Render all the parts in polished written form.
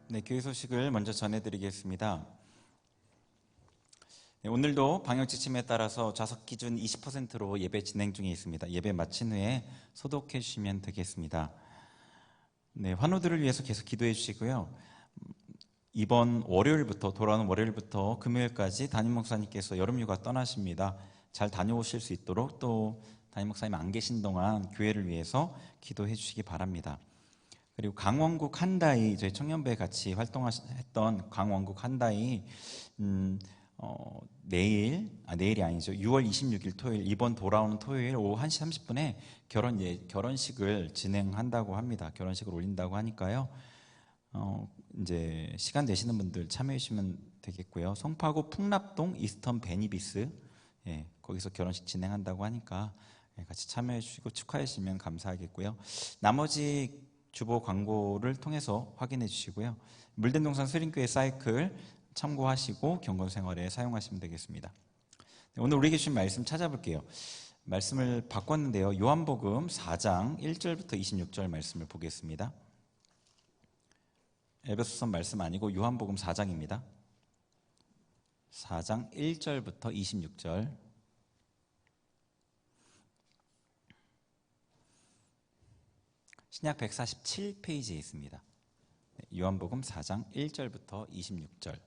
네, 교회 소식을 먼저 전해드리겠습니다. 네, 오늘도 방역 지침에 따라서 좌석 기준 20%로 예배 진행 중에 있습니다. 예배 마친 후에 소독해 주시면 되겠습니다. 네, 환우들을 위해서 계속 기도해 주시고요. 이번 월요일부터, 돌아오는 월요일부터 금요일까지 담임 목사님께서 여름휴가 떠나십니다. 잘 다녀오실 수 있도록, 또 담임 목사님 안 계신 동안 교회를 위해서 기도해 주시기 바랍니다. 그리고 강원국 한다이, 저희 청년부에 같이 활동했던 강원국 한다이, 내일이 아니죠. 6월 26일 토요일, 이번 돌아오는 토요일 오후 1시 30분에 결혼식을 진행한다고 합니다. 결혼식을 올린다고 하니까요. 이제 시간 되시는 분들 참여해 주시면 되겠고요. 송파구 풍납동 이스턴 베니비스, 거기서 결혼식 진행한다고 하니까 같이 참여해 주시고 축하해 주시면 감사하겠고요. 나머지 주보 광고를 통해서 확인해 주시고요. 물된동산 스링교회 사이클 참고하시고 경건생활에 사용하시면 되겠습니다. 오늘 우리에게 주신 말씀 찾아볼게요. 말씀을 바꿨는데요. 요한복음 4장 1절부터 26절 말씀을 보겠습니다. 에베소서 말씀 아니고 요한복음 4장입니다. 4장 1절부터 26절. 신약 147페이지에 있습니다. 요한복음 4장 1절부터 26절.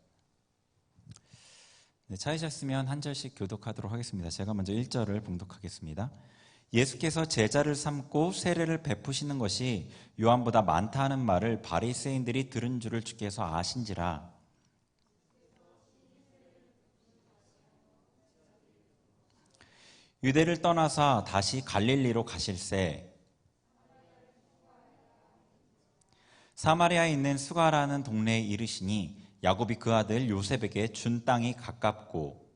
찾으셨으면 한 절씩 교독하도록 하겠습니다. 제가 먼저 1절을 봉독하겠습니다. 예수께서 제자를 삼고 세례를 베푸시는 것이 요한보다 많다 하는 말을 바리새인들이 들은 줄을 주께서 아신지라. 유대를 떠나사 다시 갈릴리로 가실새 사마리아에 있는 수가라는 동네에 이르시니 야곱이 그 아들 요셉에게 준 땅이 가깝고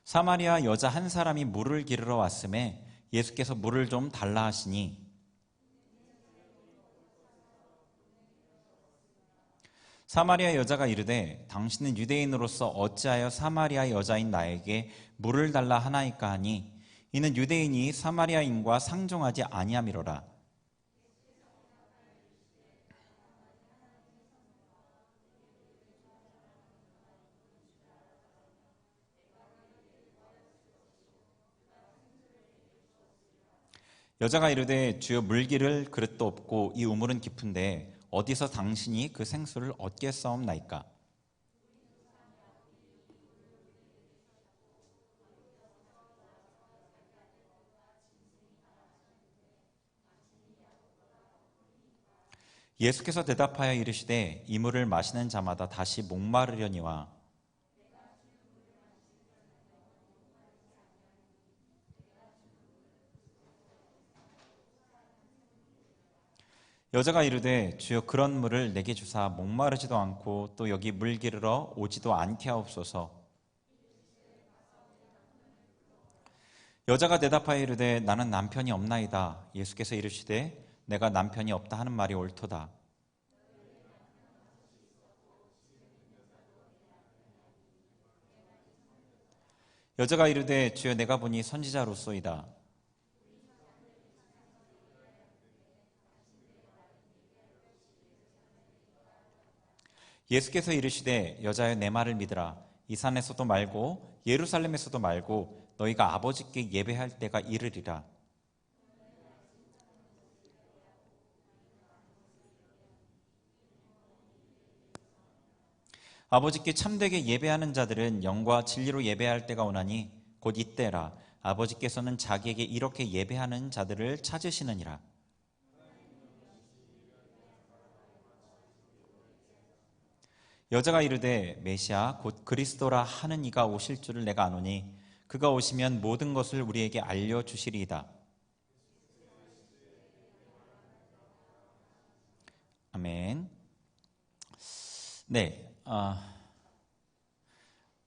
사마리아 여자 한 사람이 물을 기르러 왔음에 예수께서 물을 좀 달라 하시니 사마리아 여자가 이르되 당신은 유대인으로서 어찌하여 사마리아 여자인 나에게 물을 달라 하나이까 하니 이는 유대인이 사마리아인과 상종하지 아니함이로라. 여자가 이르되 주여 물기를 그릇도 없고 이 우물은 깊은데 어디서 당신이 그 생수를 얻겠사옵나이까. 예수께서 대답하여 이르시되 이 물을 마시는 자마다 다시 목마르려니와 여자가 이르되 주여 그런 물을 내게 주사 목마르지도 않고 또 여기 물 기르러 오지도 않게 하옵소서. 여자가 대답하여 이르되 나는 남편이 없나이다. 예수께서 이르시되 내가 남편이 없다 하는 말이 옳도다. 여자가 이르되 주여 내가 보니 선지자로소이다. 예수께서 이르시되 여자여 내 말을 믿으라. 이 산에서도 말고 예루살렘에서도 말고 너희가 아버지께 예배할 때가 이르리라. 아버지께 참되게 예배하는 자들은 영과 진리로 예배할 때가 오나니 곧 이때라. 아버지께서는 자기에게 이렇게 예배하는 자들을 찾으시느니라. 여자가 이르되 메시아 곧 그리스도라 하는 이가 오실 줄을 내가 아노니 그가 오시면 모든 것을 우리에게 알려주시리이다. 아멘. 네,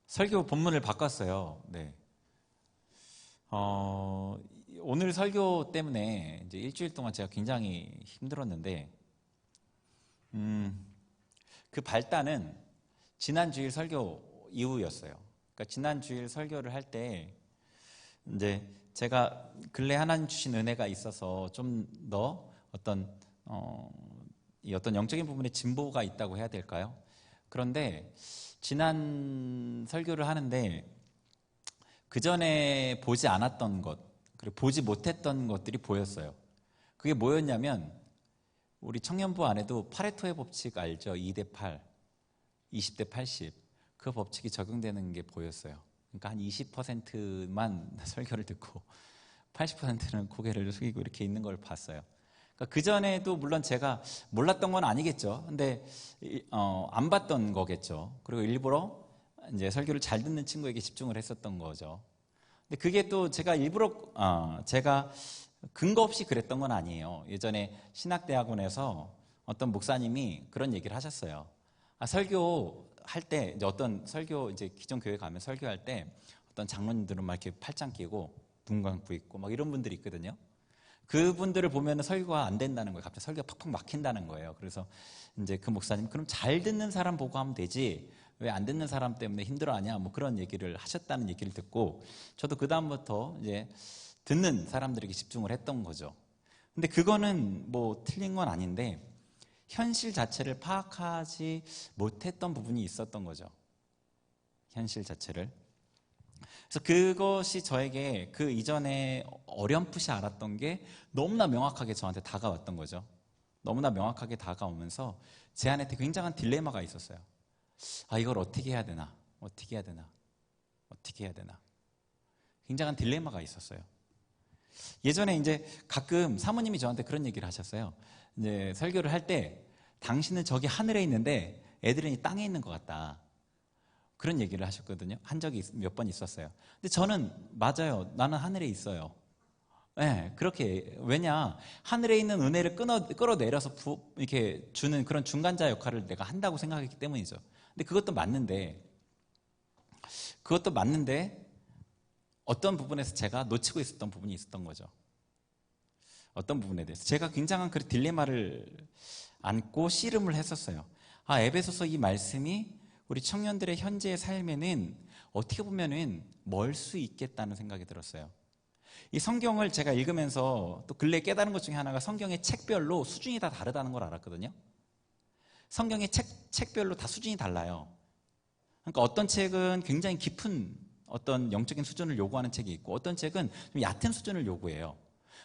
설교 본문을 바꿨어요. 네. 오늘 설교 때문에 이제 일주일 동안 제가 굉장히 힘들었는데, 그 발단은 지난 주일 설교 이후였어요. 그러니까 지난 주일 설교를 할 때 이제 제가 근래 하나님 주신 은혜가 있어서 좀 더 이 어떤 영적인 부분에 진보가 있다고 해야 될까요? 그런데 지난 설교를 하는데 그 전에 보지 않았던 것, 그리고 보지 못했던 것들이 보였어요. 그게 뭐였냐면 우리 청년부 안에도 파레토의 법칙 알죠? 2대 8, 20대 80. 그 법칙이 적용되는 게 보였어요. 그러니까 한 20%만 설교를 듣고 80%는 고개를 숙이고 이렇게 있는 걸 봤어요. 그러니까 그 전에도 물론 제가 몰랐던 건 아니겠죠. 근데 안 봤던 거겠죠. 그리고 일부러 이제 설교를 잘 듣는 친구에게 집중을 했었던 거죠. 근데 그게 또 제가 일부러 제가 근거 없이 그랬던 건 아니에요. 예전에 신학대학원에서 어떤 목사님이 그런 얘기를 하셨어요. 설교할 때 이제 어떤 설교 이제 기존 교회 가면 설교할 때 어떤 장로님들은 막 이렇게 팔짱 끼고 눈 감고 있고 막 이런 분들이 있거든요. 그분들을 보면 설교가 안 된다는 거예요. 갑자기 설교가 팍팍 막힌다는 거예요. 그래서 이제 그 목사님, 그럼 잘 듣는 사람 보고 하면 되지 왜 안 듣는 사람 때문에 힘들어하냐, 뭐 그런 얘기를 하셨다는 얘기를 듣고 저도 그 다음부터 이제 듣는 사람들에게 집중을 했던 거죠. 근데 그거는 뭐 틀린 건 아닌데 현실 자체를 파악하지 못했던 부분이 있었던 거죠. 현실 자체를. 그래서 그것이 저에게 그 이전에 어렴풋이 알았던 게 너무나 명확하게 저한테 다가왔던 거죠. 너무나 명확하게 다가오면서 제 안에 굉장한 딜레마가 있었어요. 이걸 어떻게 해야 되나? 어떻게 해야 되나? 어떻게 해야 되나? 굉장한 딜레마가 있었어요. 예전에 이제 가끔 사모님이 저한테 그런 얘기를 하셨어요. 이제 설교를 할 때 당신은 저기 하늘에 있는데 애들은 땅에 있는 것 같다. 그런 얘기를 하셨거든요. 한 적이 몇 번 있었어요. 근데 저는 맞아요. 나는 하늘에 있어요. 네, 그렇게. 왜냐, 하늘에 있는 은혜를 끌어내려서 이렇게 주는 그런 중간자 역할을 내가 한다고 생각했기 때문이죠. 근데 그것도 맞는데 어떤 부분에서 제가 놓치고 있었던 부분이 있었던 거죠. 어떤 부분에 대해서 제가 굉장한 그 딜레마를 안고 씨름을 했었어요. 에베소서 이 말씀이 우리 청년들의 현재의 삶에는 어떻게 보면은 멀 수 있겠다는 생각이 들었어요. 이 성경을 제가 읽으면서 또 근래에 깨달은 것 중에 하나가 성경의 책별로 수준이 다 다르다는 걸 알았거든요. 성경의 책별로 다 수준이 달라요. 그러니까 어떤 책은 굉장히 깊은 어떤 영적인 수준을 요구하는 책이 있고 어떤 책은 좀 얕은 수준을 요구해요.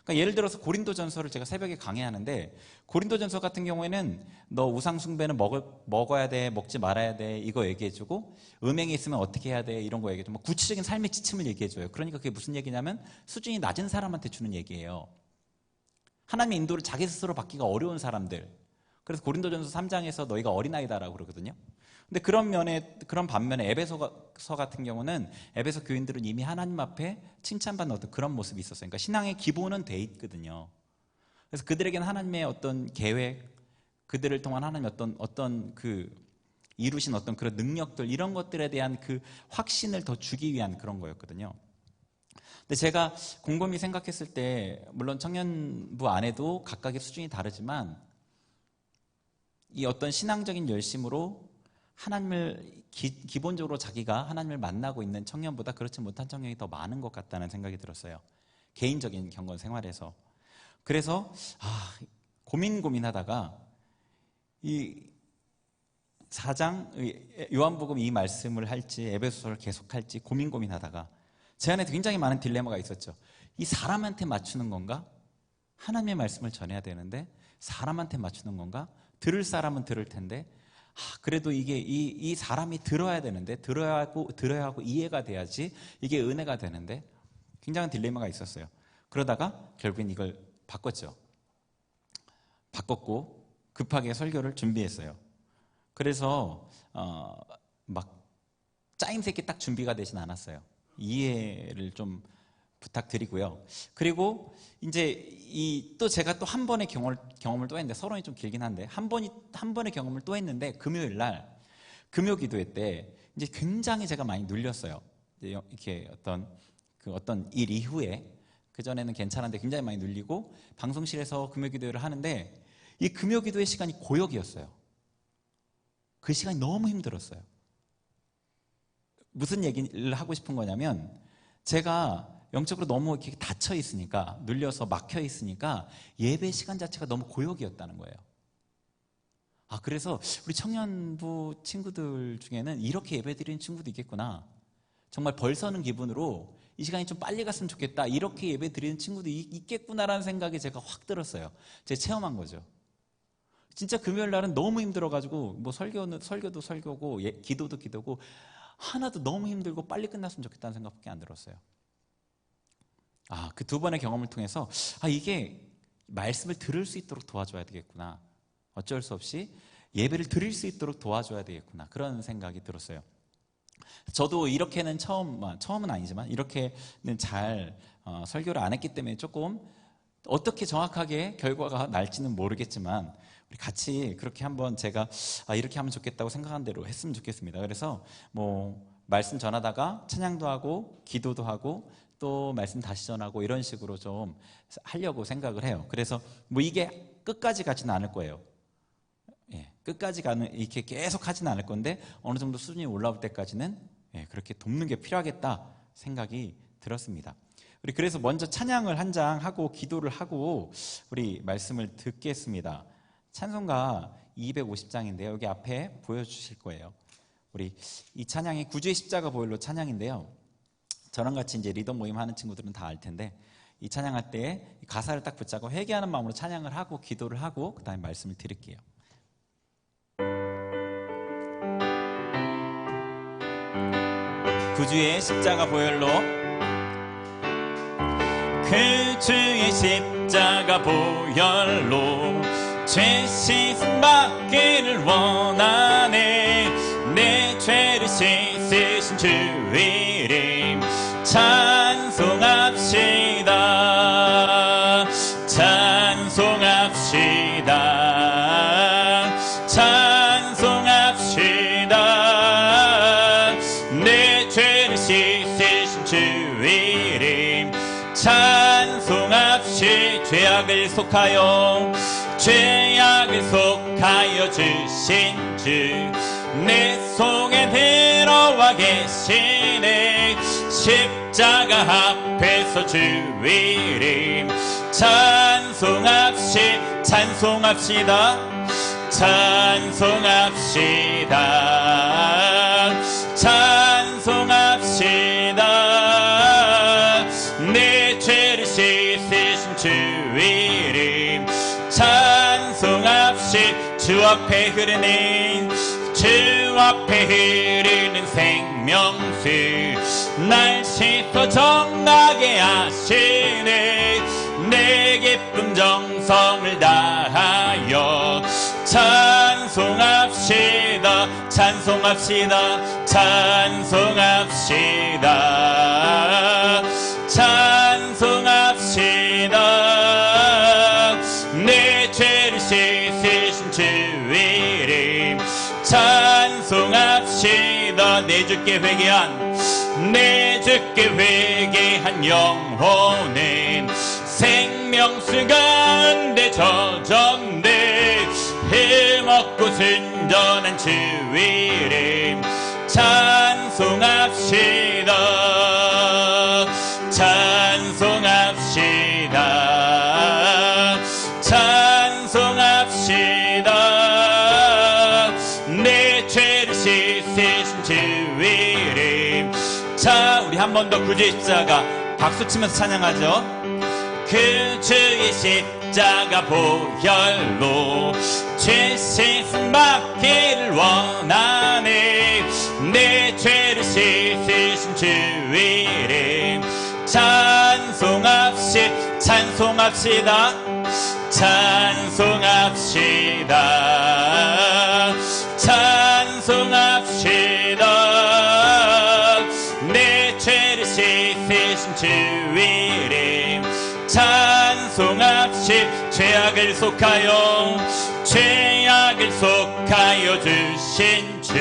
그러니까 예를 들어서 고린도전서를 제가 새벽에 강의하는데 고린도전서 같은 경우에는 너 우상 숭배는 먹어야 돼, 먹지 말아야 돼 이거 얘기해주고 음행이 있으면 어떻게 해야 돼 이런 거 얘기해주고 뭐 구체적인 삶의 지침을 얘기해줘요. 그러니까 그게 무슨 얘기냐면 수준이 낮은 사람한테 주는 얘기예요. 하나님의 인도를 자기 스스로 받기가 어려운 사람들. 그래서 고린도전서 3장에서 너희가 어린아이다라고 그러거든요. 근데 그런 반면에 에베소서 같은 경우는 에베소 교인들은 이미 하나님 앞에 칭찬받는 어떤 그런 모습이 있었어요. 그러니까 신앙의 기본은 돼 있거든요. 그래서 그들에게는 하나님의 어떤 계획, 그들을 통한 하나님의 어떤 그 이루신 어떤 그런 능력들 이런 것들에 대한 그 확신을 더 주기 위한 그런 거였거든요. 근데 제가 곰곰이 생각했을 때 물론 청년부 안에도 각각의 수준이 다르지만 이 어떤 신앙적인 열심으로 하나님을 기본적으로 자기가 하나님을 만나고 있는 청년보다 그렇지 못한 청년이 더 많은 것 같다는 생각이 들었어요. 개인적인 경건 생활에서. 그래서 고민하다가 이 4장 요한복음 이 말씀을 할지 에베소서를 계속할지 고민하다가 제 안에 굉장히 많은 딜레마가 있었죠. 이 사람한테 맞추는 건가? 하나님의 말씀을 전해야 되는데 사람한테 맞추는 건가? 들을 사람은 들을 텐데 그래도 이게 이 사람이 들어야 되는데 들어야 하고 이해가 돼야지 이게 은혜가 되는데 굉장한 딜레마가 있었어요. 그러다가 결국엔 이걸 바꿨죠. 바꿨고 급하게 설교를 준비했어요. 그래서 막 짜임새끼 딱 준비가 되진 않았어요. 이해를 좀 부탁드리고요. 그리고 이제 또 제가 또 한 번의 경험을 또 했는데 서론이 좀 길긴 한데 한 번의 경험을 또 했는데 금요일 날 금요 기도회 때 이제 굉장히 제가 많이 눌렸어요. 이렇게 어떤 일 이후에 그 전에는 괜찮은데 굉장히 많이 눌리고 방송실에서 금요 기도회를 하는데 이 금요 기도회 시간이 고역이었어요. 그 시간이 너무 힘들었어요. 무슨 얘기를 하고 싶은 거냐면 제가 영적으로 너무 이렇게 닫혀 있으니까, 눌려서 막혀 있으니까 예배 시간 자체가 너무 고역이었다는 거예요. 그래서 우리 청년부 친구들 중에는 이렇게 예배 드리는 친구도 있겠구나, 정말 벌 서는 기분으로 이 시간이 좀 빨리 갔으면 좋겠다, 이렇게 예배 드리는 친구도 있겠구나라는 생각이 제가 확 들었어요. 제가 체험한 거죠. 진짜 금요일 날은 너무 힘들어가지고 뭐 설교도 설교고 기도도 기도고 하나도 너무 힘들고 빨리 끝났으면 좋겠다는 생각밖에 안 들었어요. 그 두 번의 경험을 통해서 이게 말씀을 들을 수 있도록 도와줘야 되겠구나, 어쩔 수 없이 예배를 드릴 수 있도록 도와줘야 되겠구나, 그런 생각이 들었어요. 저도 이렇게는 처음은 아니지만 이렇게는 잘 설교를 안 했기 때문에 조금 어떻게 정확하게 결과가 날지는 모르겠지만 우리 같이 그렇게 한번 제가 이렇게 하면 좋겠다고 생각한 대로 했으면 좋겠습니다. 그래서 뭐 말씀 전하다가 찬양도 하고 기도도 하고 또 말씀 다시 전하고 이런 식으로 좀 하려고 생각을 해요. 그래서 뭐 이게 끝까지 가지는 않을 거예요. 끝까지 이렇게 계속 하지는 않을 건데 어느 정도 수준이 올라올 때까지는 그렇게 돕는 게 필요하겠다 생각이 들었습니다. 우리 그래서 먼저 찬양을 한 장 하고 기도를 하고 우리 말씀을 듣겠습니다. 찬송가 250장인데요. 여기 앞에 보여주실 거예요. 우리 이 찬양이 구주의 십자가 보혈로 찬양인데요. 저랑 같이 이제 리더 모임 하는 친구들은 다 알 텐데, 이 찬양할 때 가사를 딱 붙잡고 회개하는 마음으로 찬양을 하고 기도를 하고 그 다음에 말씀을 드릴게요. 구주의 십자가 보혈로, 구주의 십자가 보혈로 죄 씻음 받기를 원하네. 내 죄를 씻으신 주 이름 찬송합시다. 찬송합시다. 찬송합시다. 내 죄를 씻으신 주 이름 찬송합시다. 죄악을 속하여 주신 주 내 속에 들어와 계시네. 십자가 앞에서 주 이름 찬송합시다. 찬송합시다. 찬송합시다. 내 죄를 씻으신 주 이름 찬송합시다. 주 앞에 흐르는 생명수 날 씻어 정하게 하시네. 내 기쁨 정성을 다하여 찬송합시다. 찬송합시다. 찬송합시다. 찬송합시다. 내 죄를 씻으신 주 이름 찬송합시다. 내 주께 회개한 영혼은 생명수 가운데 젖었네. 힘없고 순전한 주 이름 찬송합시다. 찬송합시다. 찬송합시다. 내 죄를 씻으신 주 이름 우리 한 번 더 구주의 십자가 박수 치면서 찬양하죠. 구주의 십자가 보혈로 죄 씻음 받기를 원하네. 내 죄를 씻으신 주 이름 찬송합시다. 찬송합시다. 찬송합시다. 찬송합시다. 내 죄를 씻으신 주 이름 찬송합시다. 죄악을 속하여 주신 주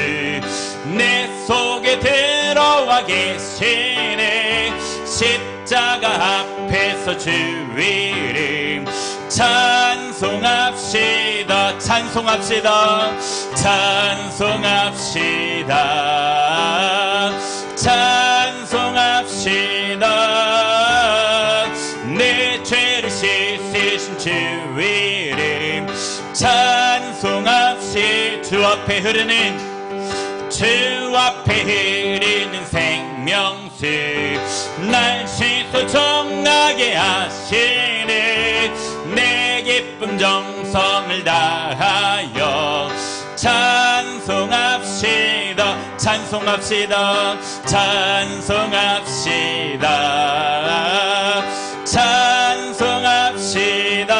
내 속에 들어와 계시네. 십자가 앞에서 주 이름 찬송합시다. 찬송합시다. 찬송합시다. 찬송합시다. 앞에 흐르는 주 앞에 흐르는 생명수 날 씻어 정하게 하시네 내 기쁨 정성을 다하여 찬송합시다 찬송합시다 찬송합시다 찬송합시다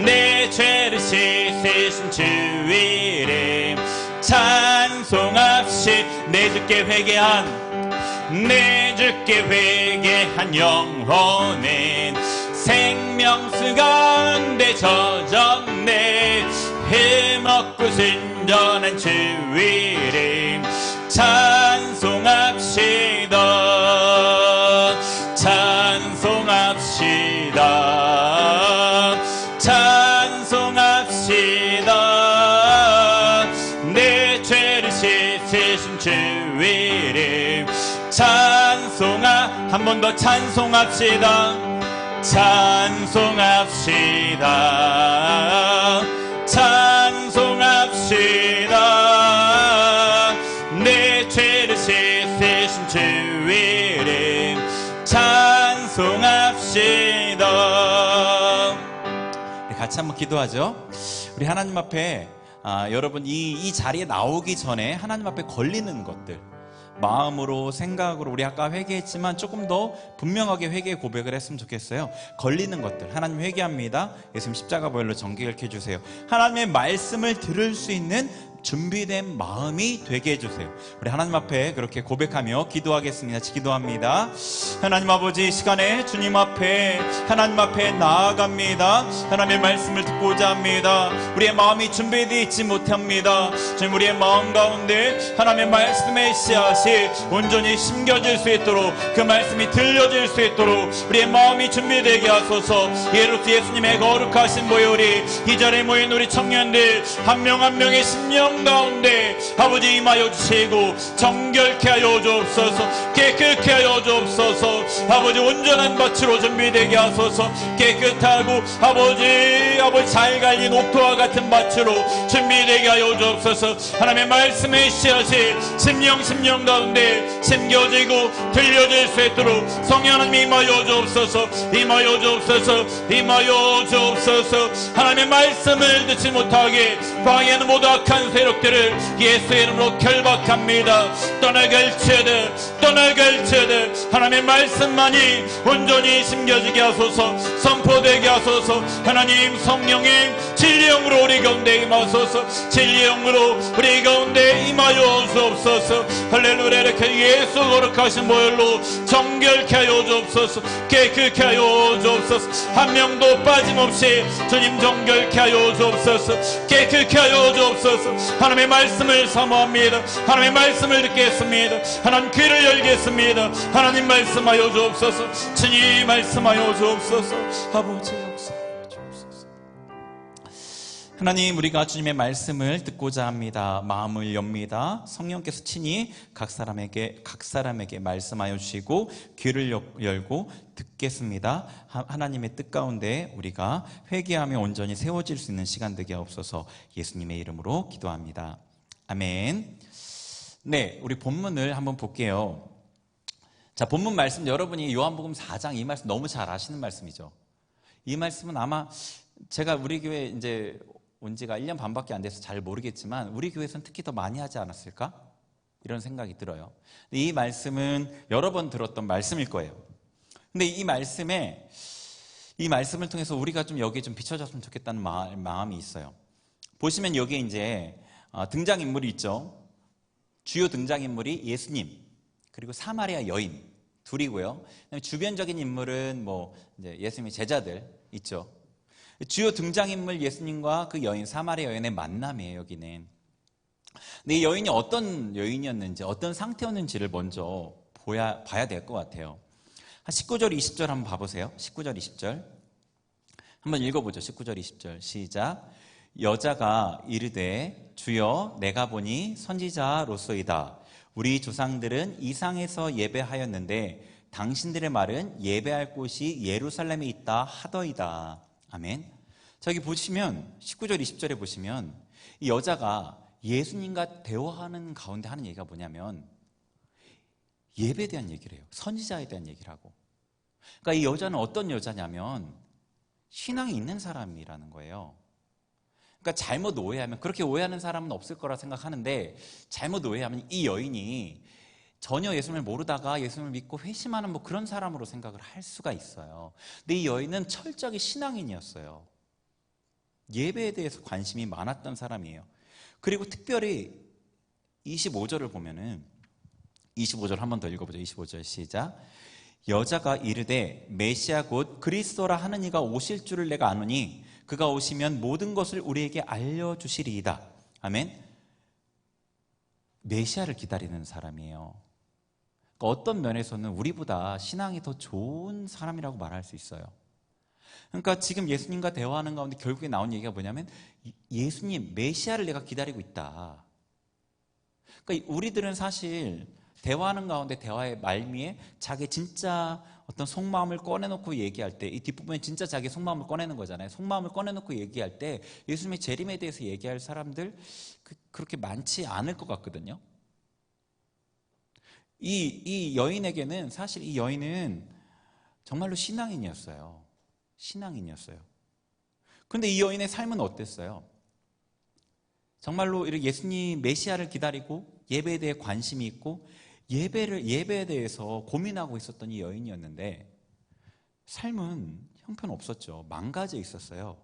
내 죄를 씻으신 주 이름 찬송합시 내 주께 회개한 영혼은 생명수 가운데 젖었네 힘없고 순전한 주 이름 찬송합시다 찬송합시다 찬송합시다 내 죄를 씻으신 주 이름 한 번 더 찬송합시다 찬송합시다 찬송합시다 내 죄를 씻으신 주 이름 찬송합시다. 같이 한번 기도하죠. 우리 하나님 앞에 여러분 이 자리에 나오기 전에 하나님 앞에 걸리는 것들 마음으로 생각으로 우리 아까 회개했지만 조금 더 분명하게 회개 고백을 했으면 좋겠어요. 걸리는 것들 하나님 회개합니다. 예수님 십자가 보혈로 정결케 해주세요. 하나님의 말씀을 들을 수 있는 준비된 마음이 되게 해주세요. 우리 하나님 앞에 그렇게 고백하며 기도하겠습니다. 기도합니다. 하나님 아버지, 이 시간에 주님 앞에 하나님 앞에 나아갑니다. 하나님의 말씀을 듣고자 합니다. 우리의 마음이 준비되어 있지 못합니다. 주님, 우리의 마음 가운데 하나님의 말씀의 씨앗이 온전히 심겨질 수 있도록, 그 말씀이 들려질 수 있도록 우리의 마음이 준비되게 하소서. 예수님의 거룩하신 보혈이 이 자리에 모인 우리 청년들 한 명 한 명의 심령 가운데 아버지 임하여 주시고 정결케 하여 주옵소서. 깨끗게 하여 주옵소서. 아버지 온전한 밭으로 준비되게 하소서. 깨끗하고 아버지 잘 갈린 옥토와 같은 밭으로 준비되게 하여 주옵소서. 하나님의 말씀의 씨앗이 심령 가운데 심겨지고 들려질 수 있도록 성령 하나님 임하여 주옵소서. 임하여 주옵소서. 임하여 주옵소서. 하나님의 말씀을 듣지 못하게 방해하는 모든 악한 세력들을 예수의 이름으로 결박합니다. 떠나갈지어다 하나님의 말씀만이 온전히 심겨지게 하소서. 선포되게 하소서. 하나님 성령의 진리영으로 우리 가운데 임하소서. 진리영으로 우리 가운데 임하여 주옵소서. 할렐루야. 이렇게 예수 거룩하신 보혈로 정결케 하여 주옵소서. 깨끗게 하여 주옵소서. 한 명도 빠짐없이 주님 정결케 하여 주옵소서. 깨끗게 하여 주옵소서. 하나님의 말씀을 사모합니다. 하나님의 말씀을 듣겠습니다. 하나님 귀를 열겠습니다. 하나님 말씀하여 주옵소서. 주님 말씀하여 주옵소서. 아버지 역사하여 주옵소서. 하나님, 우리가 주님의 말씀을 듣고자 합니다. 마음을 엽니다. 성령께서 친히 각 사람에게 말씀하여 주시고 귀를 열고 듣겠습니다. 하나님의 뜻 가운데 우리가 회개하며 온전히 세워질 수 있는 시간 되게 하옵소서. 예수님의 이름으로 기도합니다. 아멘. 네, 우리 본문을 한번 볼게요. 자, 본문 말씀 여러분이 요한복음 4장 이 말씀 너무 잘 아시는 말씀이죠. 이 말씀은 아마 제가 우리 교회 이제 온 지가 1년 반밖에 안 돼서 잘 모르겠지만 우리 교회에서는 특히 더 많이 하지 않았을까? 이런 생각이 들어요. 이 말씀은 여러 번 들었던 말씀일 거예요. 근데 이 말씀을 통해서 우리가 좀 여기에 좀 비춰졌으면 좋겠다는 마음이 있어요. 보시면 여기에 이제 등장인물이 있죠. 주요 등장인물이 예수님, 그리고 사마리아 여인 둘이고요. 주변적인 인물은 이제 예수님의 제자들 있죠. 주요 등장인물 예수님과 그 여인, 사마리아 여인의 만남이에요, 여기는. 근데 이 여인이 어떤 여인이었는지, 어떤 상태였는지를 먼저 봐야 될 것 같아요. 19절, 20절 한번 봐보세요. 19절, 20절. 한번 읽어보죠. 19절, 20절. 시작. 여자가 이르되 주여 내가 보니 선지자로소이다. 우리 조상들은 이상에서 예배하였는데 당신들의 말은 예배할 곳이 예루살렘에 있다 하더이다. 아멘. 자, 여기 보시면 19절, 20절에 보시면 이 여자가 예수님과 대화하는 가운데 하는 얘기가 뭐냐면 예배에 대한 얘기를 해요. 선지자에 대한 얘기를 하고. 그러니까 이 여자는 어떤 여자냐면 신앙이 있는 사람이라는 거예요. 그러니까 잘못 오해하면, 그렇게 오해하는 사람은 없을 거라 생각하는데, 잘못 오해하면 이 여인이 전혀 예수님을 모르다가 예수님을 믿고 회심하는 뭐 그런 사람으로 생각을 할 수가 있어요. 근데 이 여인은 철저하게 신앙인이었어요. 예배에 대해서 관심이 많았던 사람이에요. 그리고 특별히 25절을 보면은, 25절 한 번 더 읽어보죠. 25절 시작. 여자가 이르되 메시아 곧 그리스도라 하는 이가 오실 줄을 내가 아노니 그가 오시면 모든 것을 우리에게 알려주시리이다. 아멘. 메시아를 기다리는 사람이에요. 그러니까 어떤 면에서는 우리보다 신앙이 더 좋은 사람이라고 말할 수 있어요. 그러니까 지금 예수님과 대화하는 가운데 결국에 나온 얘기가 뭐냐면 예수님, 메시아를 내가 기다리고 있다. 그러니까 우리들은 사실 대화하는 가운데 대화의 말미에 자기 진짜 어떤 속마음을 꺼내놓고 얘기할 때, 이 뒷부분에 진짜 자기 속마음을 꺼내는 거잖아요. 속마음을 꺼내놓고 얘기할 때 예수님의 재림에 대해서 얘기할 사람들 그렇게 많지 않을 것 같거든요. 이 여인에게는, 사실 이 여인은 정말로 신앙인이었어요. 신앙인이었어요. 그런데 이 여인의 삶은 어땠어요? 정말로 이렇게 예수님 메시아를 기다리고 예배에 대해 관심이 있고 예배에 대해서 고민하고 있었던 이 여인이었는데 삶은 형편없었죠. 망가져 있었어요.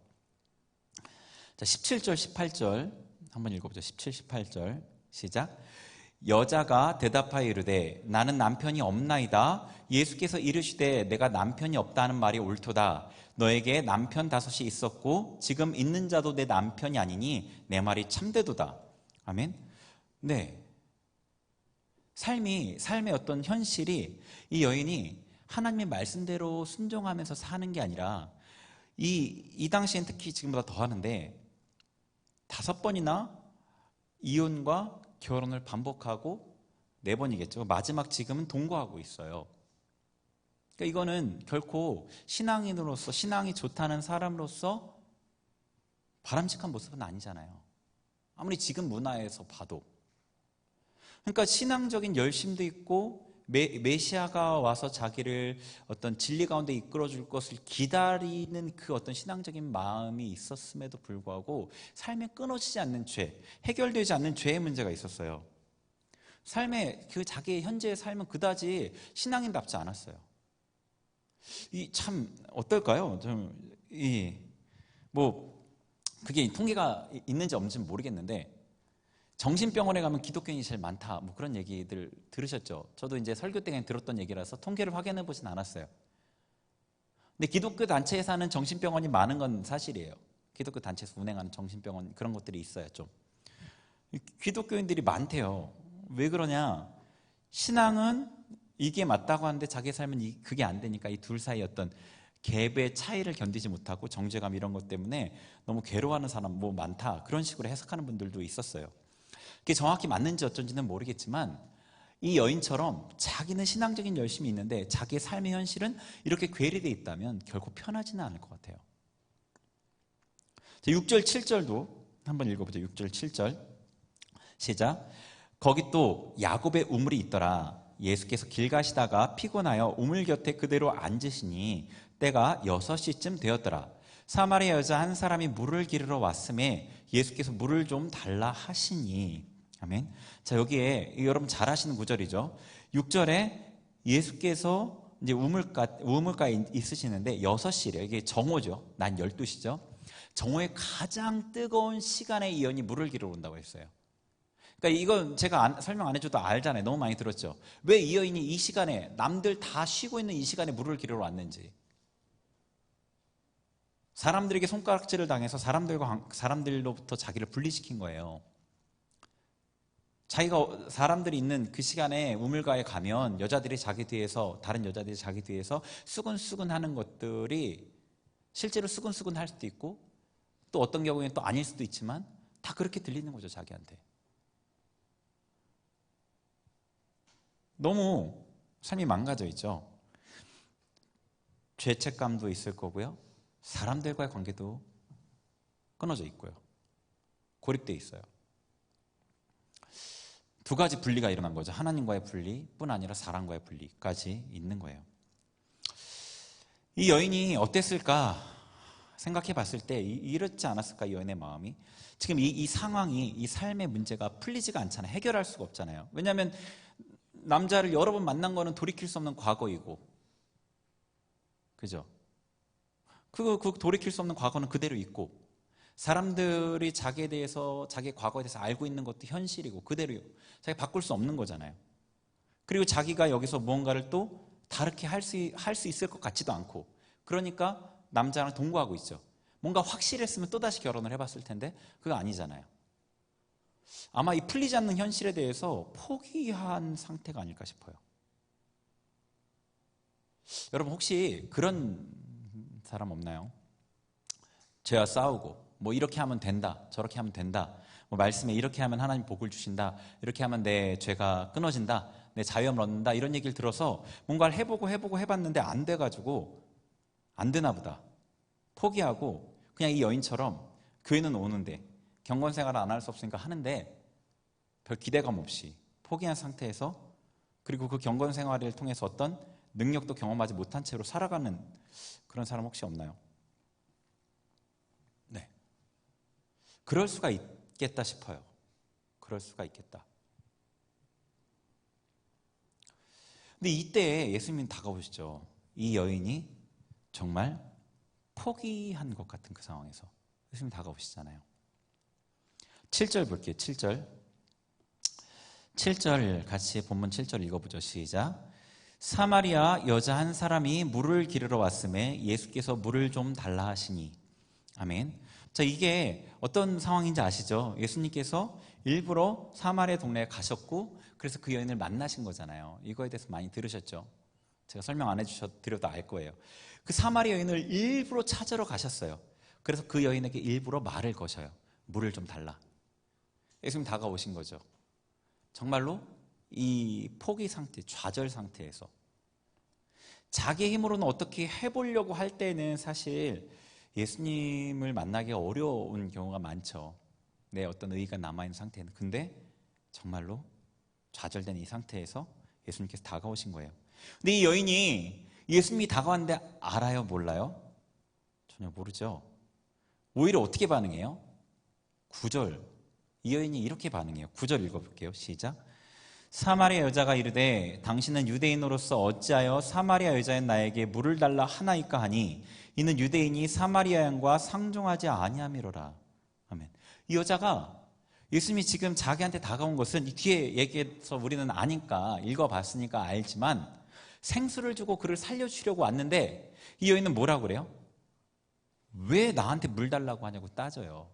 자, 17절, 18절 한번 읽어보죠. 17, 18절 시작. 여자가 대답하여 이르되 나는 남편이 없나이다. 예수께서 이르시되 내가 남편이 없다는 말이 옳도다. 너에게 남편 5이 있었고 지금 있는 자도 내 남편이 아니니 내 말이 참되도다. 아멘. 네. 삶의 어떤 현실이, 이 여인이 하나님의 말씀대로 순종하면서 사는 게 아니라 이 당시엔 특히 지금보다 더 하는데 5번이나 이혼과 결혼을 반복하고 4번이겠죠. 마지막 지금은 동거하고 있어요. 그러니까 이거는 결코 신앙인으로서, 신앙이 좋다는 사람으로서 바람직한 모습은 아니잖아요. 아무리 지금 문화에서 봐도. 그러니까 신앙적인 열심도 있고 메시아가 와서 자기를 어떤 진리 가운데 이끌어줄 것을 기다리는 그 어떤 신앙적인 마음이 있었음에도 불구하고 삶에 끊어지지 않는 죄, 해결되지 않는 죄의 문제가 있었어요. 삶의 그 자기의 현재의 삶은 그다지 신앙인답지 않았어요. 이 참 어떨까요? 그게 통계가 있는지 없는지 모르겠는데 정신병원에 가면 기독교인이 제일 많다, 뭐 그런 얘기들 들으셨죠? 저도 이제 설교 때 그냥 들었던 얘기라서 통계를 확인해 보진 않았어요. 근데 기독교 단체에서 하는 정신병원이 많은 건 사실이에요. 기독교 단체에서 운행하는 정신병원 그런 것들이 있어요. 좀 기독교인들이 많대요. 왜 그러냐? 신앙은 이게 맞다고 하는데 자기 삶은 그게 안 되니까 이 둘 사이 어떤 갭의 차이를 견디지 못하고 정죄감 이런 것 때문에 너무 괴로워하는 사람 뭐 많다, 그런 식으로 해석하는 분들도 있었어요. 그게 정확히 맞는지 어쩐지는 모르겠지만 이 여인처럼 자기는 신앙적인 열심이 있는데 자기의 삶의 현실은 이렇게 괴리되어 있다면 결코 편하지는 않을 것 같아요. 6절 7절도 한번 읽어보죠. 6절 7절 시작. 거기 또 야곱의 우물이 있더라. 예수께서 길 가시다가 피곤하여 우물 곁에 그대로 앉으시니 때가 6시쯤 되었더라. 사마리아 여자 한 사람이 물을 기르러 왔음에 예수께서 물을 좀 달라 하시니. 아멘. 자, 여기에 여러분 잘 아시는 구절이죠. 6절에 예수께서 이제 우물가에 있으시는데 6시래요. 이게 정오죠. 난 12시죠. 정오의 가장 뜨거운 시간에 이 여인이 물을 기르러 온다고 했어요. 그러니까 이건 제가 설명 안 해줘도 알잖아요. 너무 많이 들었죠. 왜 이 여인이 이 시간에, 남들 다 쉬고 있는 이 시간에 물을 기르러 왔는지. 사람들에게 손가락질을 당해서 사람들로부터 자기를 분리시킨 거예요. 자기가, 사람들이 있는 그 시간에 우물가에 가면 다른 여자들이 자기 뒤에서 수근수근 하는 것들이 실제로 수근수근 할 수도 있고 또 어떤 경우에는 또 아닐 수도 있지만 다 그렇게 들리는 거죠, 자기한테. 너무 삶이 망가져 있죠. 죄책감도 있을 거고요. 사람들과의 관계도 끊어져 있고요. 고립되어 있어요. 두 가지 분리가 일어난 거죠. 하나님과의 분리뿐 아니라 사람과의 분리까지 있는 거예요. 이 여인이 어땠을까 생각해 봤을 때 이렇지 않았을까, 이 여인의 마음이. 지금 이 상황이, 이 삶의 문제가 풀리지가 않잖아요. 해결할 수가 없잖아요. 왜냐하면 남자를 여러 번 만난 거는 돌이킬 수 없는 과거이고, 그죠? 그 돌이킬 수 없는 과거는 그대로 있고, 사람들이 자기에 대해서, 자기의 과거에 대해서 알고 있는 것도 현실이고 그대로요. 자기가 바꿀 수 없는 거잖아요. 그리고 자기가 여기서 무언가를 또 다르게 할 수 있을 것 같지도 않고, 그러니까 남자랑 동거하고 있죠. 뭔가 확실했으면 또다시 결혼을 해봤을 텐데 그거 아니잖아요. 아마 이 풀리지 않는 현실에 대해서 포기한 상태가 아닐까 싶어요. 여러분 혹시 그런 사람 없나요? 죄와 싸우고 뭐 이렇게 하면 된다, 저렇게 하면 된다, 뭐 말씀에 이렇게 하면 하나님 복을 주신다, 이렇게 하면 내 죄가 끊어진다, 내 자유함을 얻는다, 이런 얘기를 들어서 뭔가를 해보고 해봤는데 안 돼가지고 안 되나 보다 포기하고 그냥 이 여인처럼 교회는 오는데 경건 생활을 안 할 수 없으니까 하는데 별 기대감 없이 포기한 상태에서, 그리고 그 경건 생활을 통해서 어떤 능력도 경험하지 못한 채로 살아가는 그런 사람 혹시 없나요? 네, 그럴 수가 있겠다 싶어요. 그럴 수가 있겠다. 근데 이때 예수님이 다가오시죠. 이 여인이 정말 포기한 것 같은 그 상황에서 예수님이 다가오시잖아요. 7절 볼게요. 7절 같이 본문 7절 읽어보죠. 시작. 사마리아 여자 한 사람이 물을 기르러 왔음에 예수께서 물을 좀 달라 하시니. 아멘. 자, 이게 어떤 상황인지 아시죠? 예수님께서 일부러 사마리아 동네에 가셨고 그래서 그 여인을 만나신 거잖아요. 이거에 대해서 많이 들으셨죠? 제가 설명 안 해드려도 알 거예요. 그 사마리아 여인을 일부러 찾으러 가셨어요. 그래서 그 여인에게 일부러 말을 거셔요. 물을 좀 달라. 예수님 다가오신 거죠. 정말로 이 포기 상태, 좌절 상태에서 자기 힘으로는 어떻게 해보려고 할 때는 사실 예수님을 만나기 어려운 경우가 많죠. 내 어떤 의의가 남아있는 상태는. 근데 정말로 좌절된 이 상태에서 예수님께서 다가오신 거예요. 근데 이 여인이 예수님이 다가왔는데 알아요? 몰라요? 전혀 모르죠. 오히려 어떻게 반응해요? 9절. 이 여인이 이렇게 반응해요. 9절 읽어볼게요. 시작. 사마리아 여자가 이르되 당신은 유대인으로서 어찌하여 사마리아 여자인 나에게 물을 달라 하나이까 하니 이는 유대인이 사마리아 양과 상종하지 아니함이로라. 아멘. 이 여자가 예수님이 지금 자기한테 다가온 것은 이 뒤에 얘기해서 우리는 아니까 읽어봤으니까 알지만 생수를 주고 그를 살려주려고 왔는데 이 여인은 뭐라고 그래요? 왜 나한테 물 달라고 하냐고 따져요.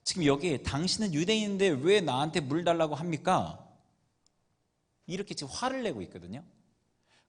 지금 여기에 당신은 유대인인데 왜 나한테 물 달라고 합니까? 이렇게 지금 화를 내고 있거든요.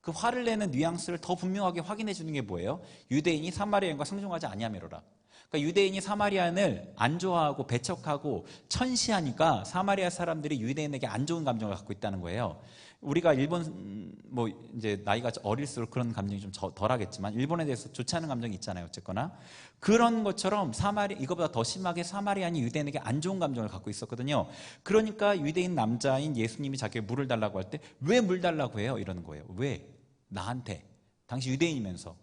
그 화를 내는 뉘앙스를 더 분명하게 확인해 주는 게 뭐예요? 유대인이 사마리아인과 상종하지 아니함이로라. 그러니까 유대인이 사마리아인을 안 좋아하고 배척하고 천시하니까 사마리아 사람들이 유대인에게 안 좋은 감정을 갖고 있다는 거예요. 우리가 일본 뭐 이제 나이가 어릴수록 그런 감정이 좀 덜하겠지만 일본에 대해서 좋지 않은 감정이 있잖아요. 어쨌거나 그런 것처럼 이거보다 더 심하게 사마리아인이 유대인에게 안 좋은 감정을 갖고 있었거든요. 그러니까 유대인 남자인 예수님이 자기에게 물을 달라고 할 때 왜 물 달라고 해요? 이러는 거예요. 왜? 나한테. 당신 유대인이면서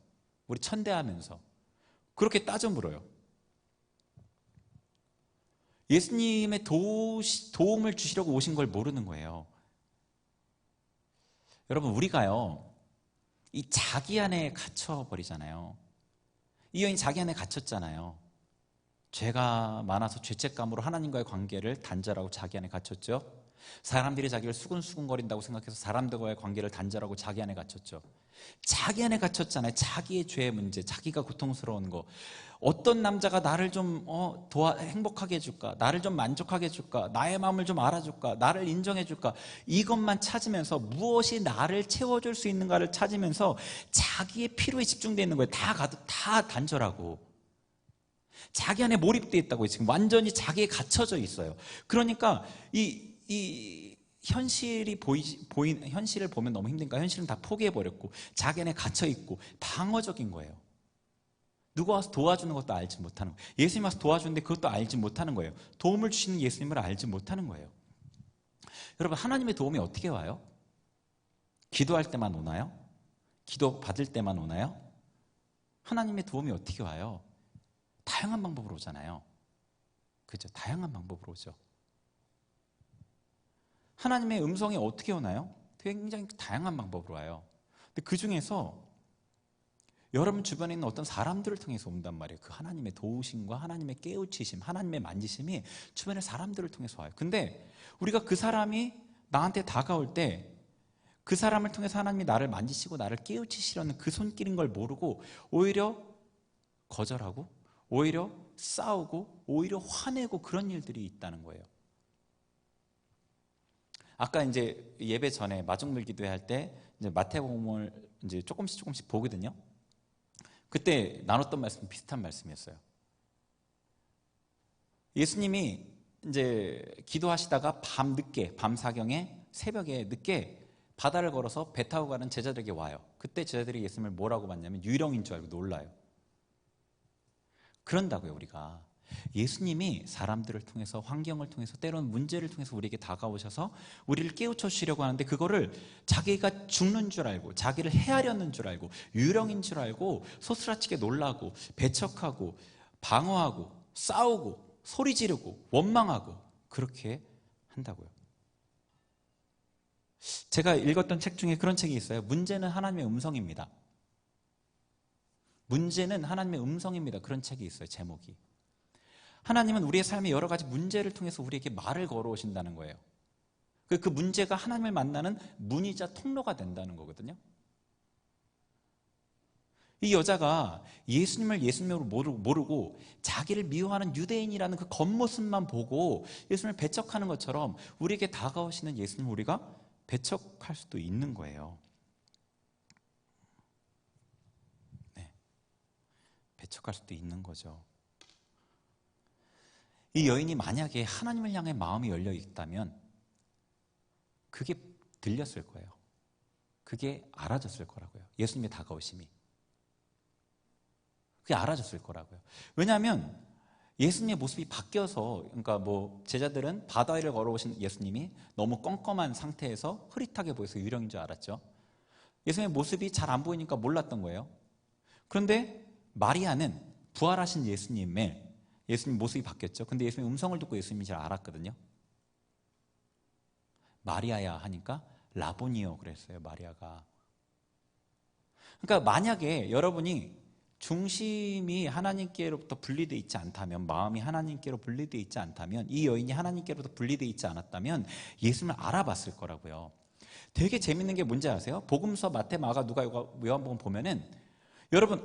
우리 천대하면서 그렇게 따져 물어요. 예수님의 도움을 주시려고 오신 걸 모르는 거예요. 여러분, 우리가요, 이 자기 안에 갇혀버리잖아요. 이 여인이 자기 안에 갇혔잖아요. 죄가 많아서 죄책감으로 하나님과의 관계를 단절하고 자기 안에 갇혔죠. 사람들이 자기를 수근수근거린다고 생각해서 사람들과의 관계를 단절하고 자기 안에 갇혔죠. 자기 안에 갇혔잖아요. 자기의 죄의 문제, 자기가 고통스러운 거. 어떤 남자가 나를 좀 행복하게 해줄까? 나를 좀 만족하게 해줄까? 나의 마음을 좀 알아줄까? 나를 인정해줄까? 이것만 찾으면서 무엇이 나를 채워줄 수 있는가를 찾으면서 자기의 필요에 집중되어 있는 거예요. 다 단절하고. 자기 안에 몰입되어 있다고요. 지금 완전히 자기에 갇혀져 있어요. 그러니까 이 현실이 현실을 보면 너무 힘드니까 현실은 다 포기해버렸고 자기 안에 갇혀있고 방어적인 거예요. 누가 와서 도와주는 것도 알지 못하는 거예요. 예수님 와서 도와주는데 그것도 알지 못하는 거예요. 도움을 주시는 예수님을 알지 못하는 거예요. 여러분, 하나님의 도움이 어떻게 와요? 기도할 때만 오나요? 기도 받을 때만 오나요? 하나님의 도움이 어떻게 와요? 다양한 방법으로 오잖아요. 그죠? 다양한 방법으로 오죠. 하나님의 음성이 어떻게 오나요? 굉장히 다양한 방법으로 와요. 근데 그 중에서 여러분 주변에 있는 어떤 사람들을 통해서 온단 말이에요. 그 하나님의 도우심과 하나님의 깨우치심, 하나님의 만지심이 주변의 사람들을 통해서 와요. 근데 우리가 그 사람이 나한테 다가올 때 그 사람을 통해서 하나님이 나를 만지시고 나를 깨우치시려는 그 손길인 걸 모르고 오히려 거절하고 오히려 싸우고 오히려 화내고 그런 일들이 있다는 거예요. 아까 이제 예배 전에 마중물 기도회 할 때 이제 마태복음을 이제 조금씩 보거든요. 그때 나눴던 말씀 비슷한 말씀이었어요. 예수님이 이제 기도하시다가 밤 늦게, 밤 사경에 새벽에 늦게 바다를 걸어서 배 타고 가는 제자들에게 와요. 그때 제자들이 예수님을 뭐라고 봤냐면 유령인 줄 알고 놀라요. 그런다고요, 우리가. 예수님이 사람들을 통해서, 환경을 통해서, 때로는 문제를 통해서 우리에게 다가오셔서 우리를 깨우쳐 주시려고 하는데 그거를 자기가 죽는 줄 알고 자기를 해하려는 줄 알고 유령인 줄 알고 소스라치게 놀라고 배척하고 방어하고 싸우고 소리 지르고 원망하고 그렇게 한다고요. 제가 읽었던 책 중에 그런 책이 있어요. 문제는 하나님의 음성입니다. 문제는 하나님의 음성입니다. 그런 책이 있어요. 제목이. 하나님은 우리의 삶의 여러 가지 문제를 통해서 우리에게 말을 걸어오신다는 거예요. 그 문제가 하나님을 만나는 문이자 통로가 된다는 거거든요. 이 여자가 예수님을 예수님으로 모르고 자기를 미워하는 유대인이라는 그 겉모습만 보고 예수님을 배척하는 것처럼 우리에게 다가오시는 예수님을 우리가 배척할 수도 있는 거예요. 네, 배척할 수도 있는 거죠. 이 여인이 만약에 하나님을 향해 마음이 열려 있다면 그게 들렸을 거예요. 그게 알아졌을 거라고요. 예수님의 다가오심이. 그게 알아졌을 거라고요. 왜냐하면 예수님의 모습이 바뀌어서, 그러니까 뭐 제자들은 바다 위를 걸어오신 예수님이 너무 껌껌한 상태에서 흐릿하게 보여서 유령인 줄 알았죠. 예수님의 모습이 잘 안 보이니까 몰랐던 거예요. 그런데 마리아는 부활하신 예수님 모습이 바뀌었죠. 근데 예수님의 음성을 듣고 예수님이 잘 알았거든요. 마리아야 하니까 라보니요 그랬어요. 마리아가. 그러니까 만약에 여러분이 중심이 하나님께로부터 분리되어 있지 않다면, 마음이 하나님께로 분리되어 있지 않다면, 이 여인이 하나님께로부터 분리되어 있지 않았다면 예수님을 알아봤을 거라고요. 되게 재밌는 게 뭔지 아세요? 복음서, 마태, 마가, 누가, 요한복음 보면은 여러분,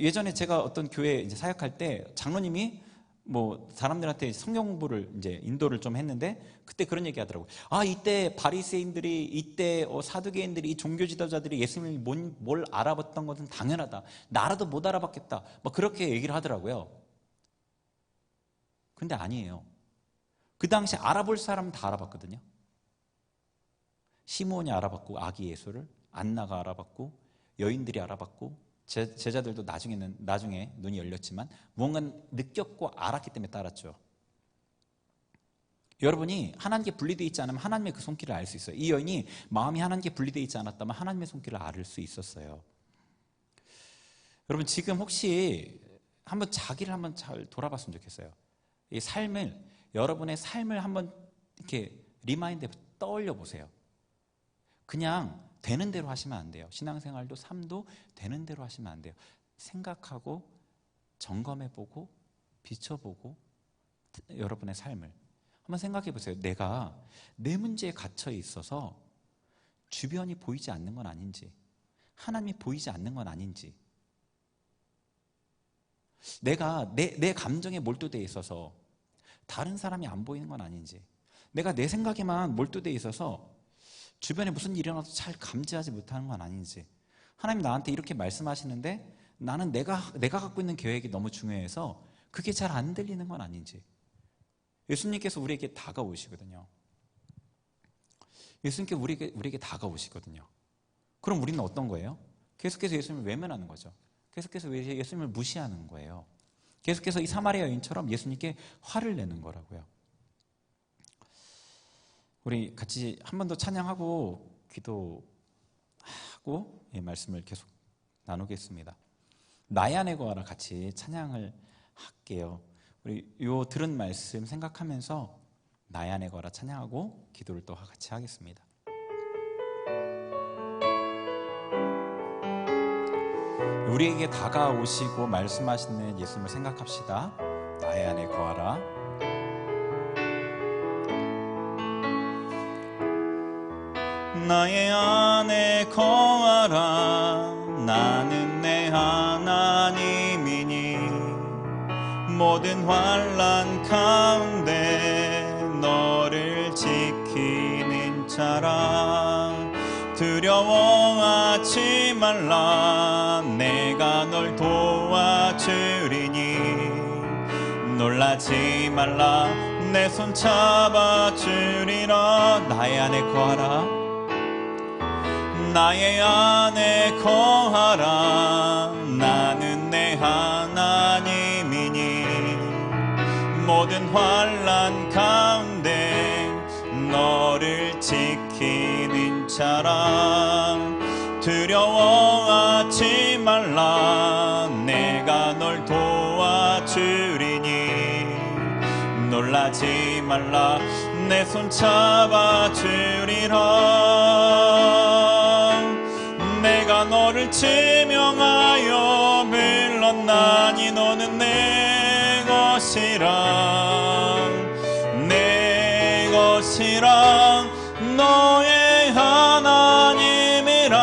예전에 제가 어떤 교회에 이제 사역할 때 장로님이 뭐 사람들한테 성경 공부를 이제 인도를 좀 했는데 그때 그런 얘기 하더라고요. 이때 바리새인들이, 이때 사두개인들이, 이 종교 지도자들이 예수님이 뭘 알아봤던 것은 당연하다. 나라도 못 알아봤겠다. 뭐 그렇게 얘기를 하더라고요. 근데 아니에요. 그 당시 알아볼 사람은 다 알아봤거든요. 시므온이 알아봤고 아기 예수를, 안나가 알아봤고 여인들이 알아봤고 제자들도 나중에 눈이 열렸지만 무언가 느꼈고 알았기 때문에 따랐죠. 여러분이 하나님께 분리되어 있지 않으면 하나님의 그 손길을 알 수 있어요. 이 여인이 마음이 하나님께 분리되어 있지 않았다면 하나님의 손길을 알 수 있었어요. 여러분 지금 혹시 한번 자기를 한번 잘 돌아봤으면 좋겠어요. 이 삶을, 여러분의 삶을 한번 이렇게 리마인드에 떠올려 보세요. 그냥 되는 대로 하시면 안 돼요. 신앙생활도 삶도 되는 대로 하시면 안 돼요. 생각하고 점검해보고 비춰보고 여러분의 삶을 한번 생각해 보세요. 내가 내 문제에 갇혀 있어서 주변이 보이지 않는 건 아닌지, 하나님이 보이지 않는 건 아닌지, 내가 내 감정에 몰두되어 있어서 다른 사람이 안 보이는 건 아닌지, 내가 내 생각에만 몰두되어 있어서 주변에 무슨 일이 일어나도 잘 감지하지 못하는 건 아닌지, 하나님 나한테 이렇게 말씀하시는데 나는 내가 갖고 있는 계획이 너무 중요해서 그게 잘 안 들리는 건 아닌지. 예수님께서 우리에게 다가오시거든요. 예수님께서 우리에게 다가오시거든요. 그럼 우리는 어떤 거예요? 계속해서 예수님을 외면하는 거죠. 계속해서 예수님을 무시하는 거예요. 계속해서 이 사마리아 여인처럼 예수님께 화를 내는 거라고요. 우리 같이 한 번 더 찬양하고 기도하고 이 말씀을 계속 나누겠습니다. 나의 안에 거하라 같이 찬양을 할게요. 우리 요 들은 말씀 생각하면서 나의 안에 거하라 찬양하고 기도를 또 같이 하겠습니다. 우리에게 다가오시고 말씀하시는 예수님을 생각합시다. 나의 안에 거하라. 나의 안에 거하라. 나는 내 하나님이니 모든 환난 가운데 너를 지키는 자라. 두려워하지 말라. 내가 널 도와주리니 놀라지 말라. 내 손 잡아주리라. 나의 안에 거하라. 나의 안에 거하라. 나는 내 하나님이니 모든 환난 가운데 너를 지키는 자라. 두려워하지 말라. 내가 널 도와주리니 놀라지 말라. 내 손 잡아주리라. 내가 너를 지명하여 불렀나니 너는 내 것이라. 내 것이라. 너의 하나님이라.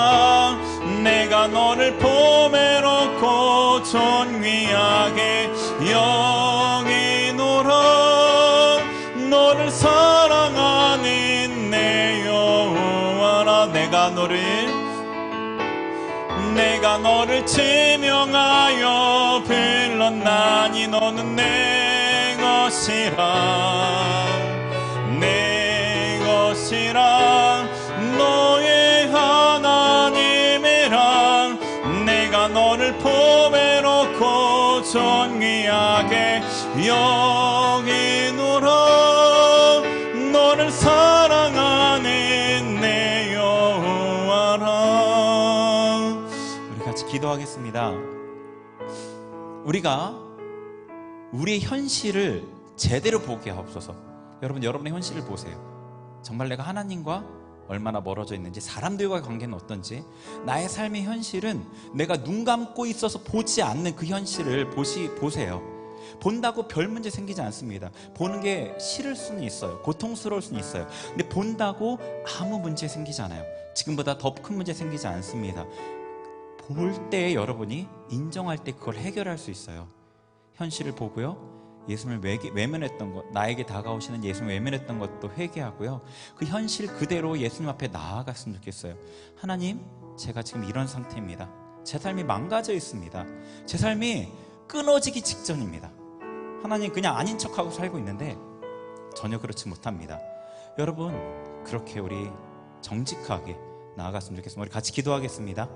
내가 너를 보배롭고 존귀하게 여기노라. 너를 사랑하는 내 여호와라. 내가 너를 지명하여 불렀나니 너는 내 것이라. 내 것이라. 너의 하나님이라. 내가 너를 보배롭고 존귀하게 여기노라. 너를 사랑하는 내 여호와라. 우리 같이 기도하겠습니다. 우리가 우리의 현실을 제대로 보게 하옵소서. 여러분, 여러분의 현실을 보세요. 정말 내가 하나님과 얼마나 멀어져 있는지, 사람들과의 관계는 어떤지, 나의 삶의 현실은 내가 눈 감고 있어서 보지 않는 그 현실을 보세요. 본다고 별 문제 생기지 않습니다. 보는 게 싫을 수는 있어요. 고통스러울 수는 있어요. 근데 본다고 아무 문제 생기지 않아요. 지금보다 더 큰 문제 생기지 않습니다. 볼 때 여러분이 인정할 때 그걸 해결할 수 있어요. 현실을 보고요, 예수님을 외면했던 것, 나에게 다가오시는 예수님을 외면했던 것도 회개하고요, 그 현실 그대로 예수님 앞에 나아갔으면 좋겠어요. 하나님, 제가 지금 이런 상태입니다. 제 삶이 망가져 있습니다. 제 삶이 끊어지기 직전입니다. 하나님, 그냥 아닌 척하고 살고 있는데 전혀 그렇지 못합니다. 여러분, 그렇게 우리 정직하게 나아갔으면 좋겠습니다. 우리 같이 기도하겠습니다.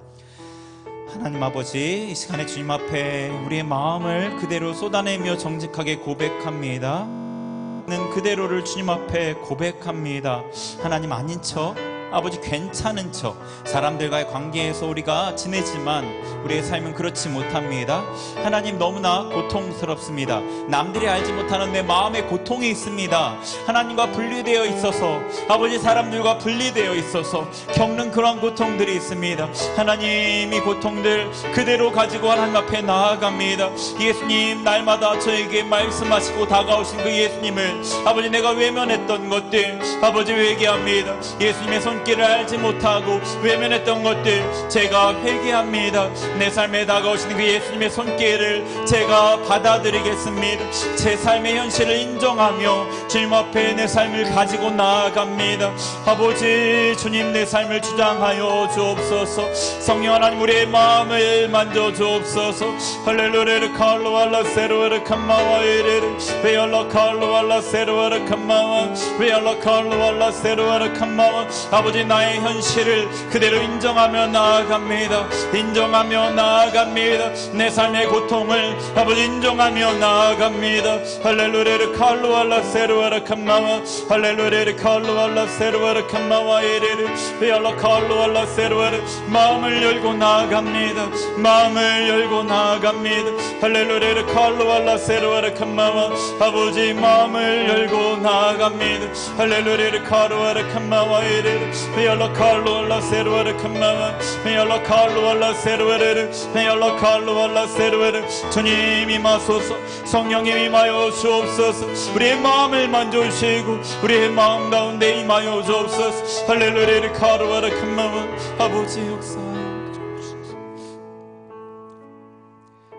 하나님 아버지, 이 시간에 주님 앞에 우리의 마음을 그대로 쏟아내며 정직하게 고백합니다. 는 그대로를 주님 앞에 고백합니다. 하나님, 아닌 척, 아버지 괜찮은 척 사람들과의 관계에서 우리가 지내지만 우리의 삶은 그렇지 못합니다. 하나님, 너무나 고통스럽습니다. 남들이 알지 못하는 내 마음의 고통이 있습니다. 하나님과 분리되어 있어서, 아버지 사람들과 분리되어 있어서 겪는 그런 고통들이 있습니다. 하나님, 이 고통들 그대로 가지고 하나님 앞에 나아갑니다. 예수님, 날마다 저에게 말씀하시고 다가오신 그 예수님을 아버지 내가 외면했던 것들 아버지 회개합니다. 예수님의 손길을 알지 못하고 외면했던 것들 제가 회개합니다. 내 삶에 다가오시는 그 예수님의 손길을 제가 받아들이겠습니다. 제 삶의 현실을 인정하며 주님 앞에 내 삶을 가지고 나아갑니다. 아버지 주님, 내 삶을 주장하여 주옵소서. 성령 하나님, 우리의 마음을 만져 주옵소서. 할렐루야 칼로알라 세로에르 칸마와 이레르 베알라 칼로알라 세로에르 칸마와 베알라 칼로알라 세로에르 칸마와. 아버지 나의 현실을 그대로 인정하며 나아갑니다. 인정하며 나아갑니다. 내 삶의 고통을 아버지 인정하며 나아갑니다. 할렐루야 칼루알라 세루아라 캄마와 할렐루야 칼루알라 세루아라 캄마와 에레르 베알라 칼루알라 세루아라 마음을 열고 나아갑니다. 마음을 열고 나아갑니다. 할렐루야 칼루알라 세루아라 캄마와 아버지 마음을 열고 나아갑니다. 할렐루야 칼루알라 캄마와 에레르 베알라 칼루알라 세루아라 캄마와 베알라 칼루알라 세루아르 베알라 칼루알라 세루아르 주님 임하소서. 성령님 임하여 주옵소서. 우리의 마음을 만져주시고 우리의 마음 가운데 임하여 주옵소서. 할렐루야 카루아라 캄마와 아버지 역사하여 주옵소서.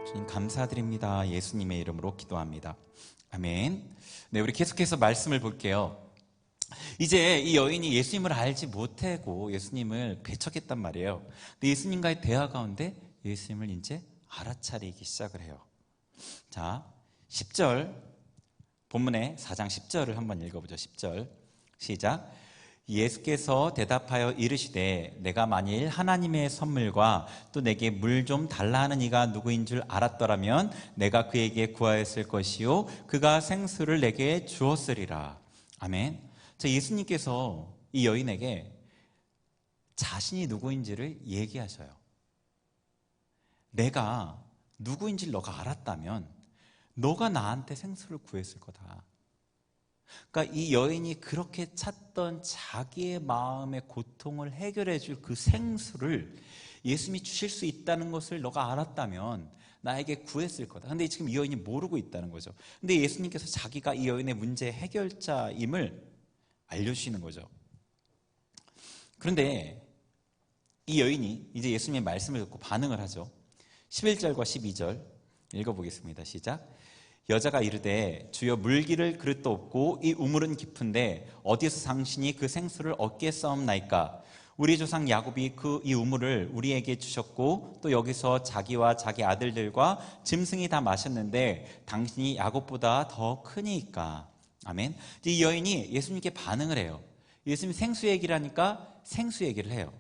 주님 감사드립니다. 예수님의 이름으로 기도합니다. 아멘. 네, 우리 계속해서 말씀을 볼게요. 이제 이 여인이 예수님을 알지 못하고 예수님을 배척했단 말이에요. 근데 예수님과의 대화 가운데 예수님을 이제 알아차리기 시작을 해요. 자, 10절 본문의 4장 10절을 한번 읽어보죠. 10절 시작. 예수께서 대답하여 이르시되 내가 만일 하나님의 선물과 또 내게 물 좀 달라 하는 이가 누구인 줄 알았더라면 내가 그에게 구하였을 것이요 그가 생수를 내게 주었으리라. 아멘. 자, 예수님께서 이 여인에게 자신이 누구인지를 얘기하셔요. 내가 누구인지를 너가 알았다면 너가 나한테 생수를 구했을 거다. 그러니까 이 여인이 그렇게 찾던 자기의 마음의 고통을 해결해 줄 그 생수를 예수님이 주실 수 있다는 것을 너가 알았다면 나에게 구했을 거다. 근데 지금 이 여인이 모르고 있다는 거죠. 근데 예수님께서 자기가 이 여인의 문제 해결자임을 알려주시는 거죠. 그런데 이 여인이 이제 예수님의 말씀을 듣고 반응을 하죠. 11절과 12절 읽어보겠습니다. 시작. 여자가 이르되 주여 물기를 그릇도 없고 이 우물은 깊은데 어디서 당신이 그 생수를 얻겠사옵나이까? 우리 조상 야곱이 이 우물을 우리에게 주셨고 또 여기서 자기와 자기 아들들과 짐승이 다 마셨는데 당신이 야곱보다 더 크니까. 아멘. 이 여인이 예수님께 반응을 해요. 예수님 생수 얘기를 하니까 생수 얘기를 해요.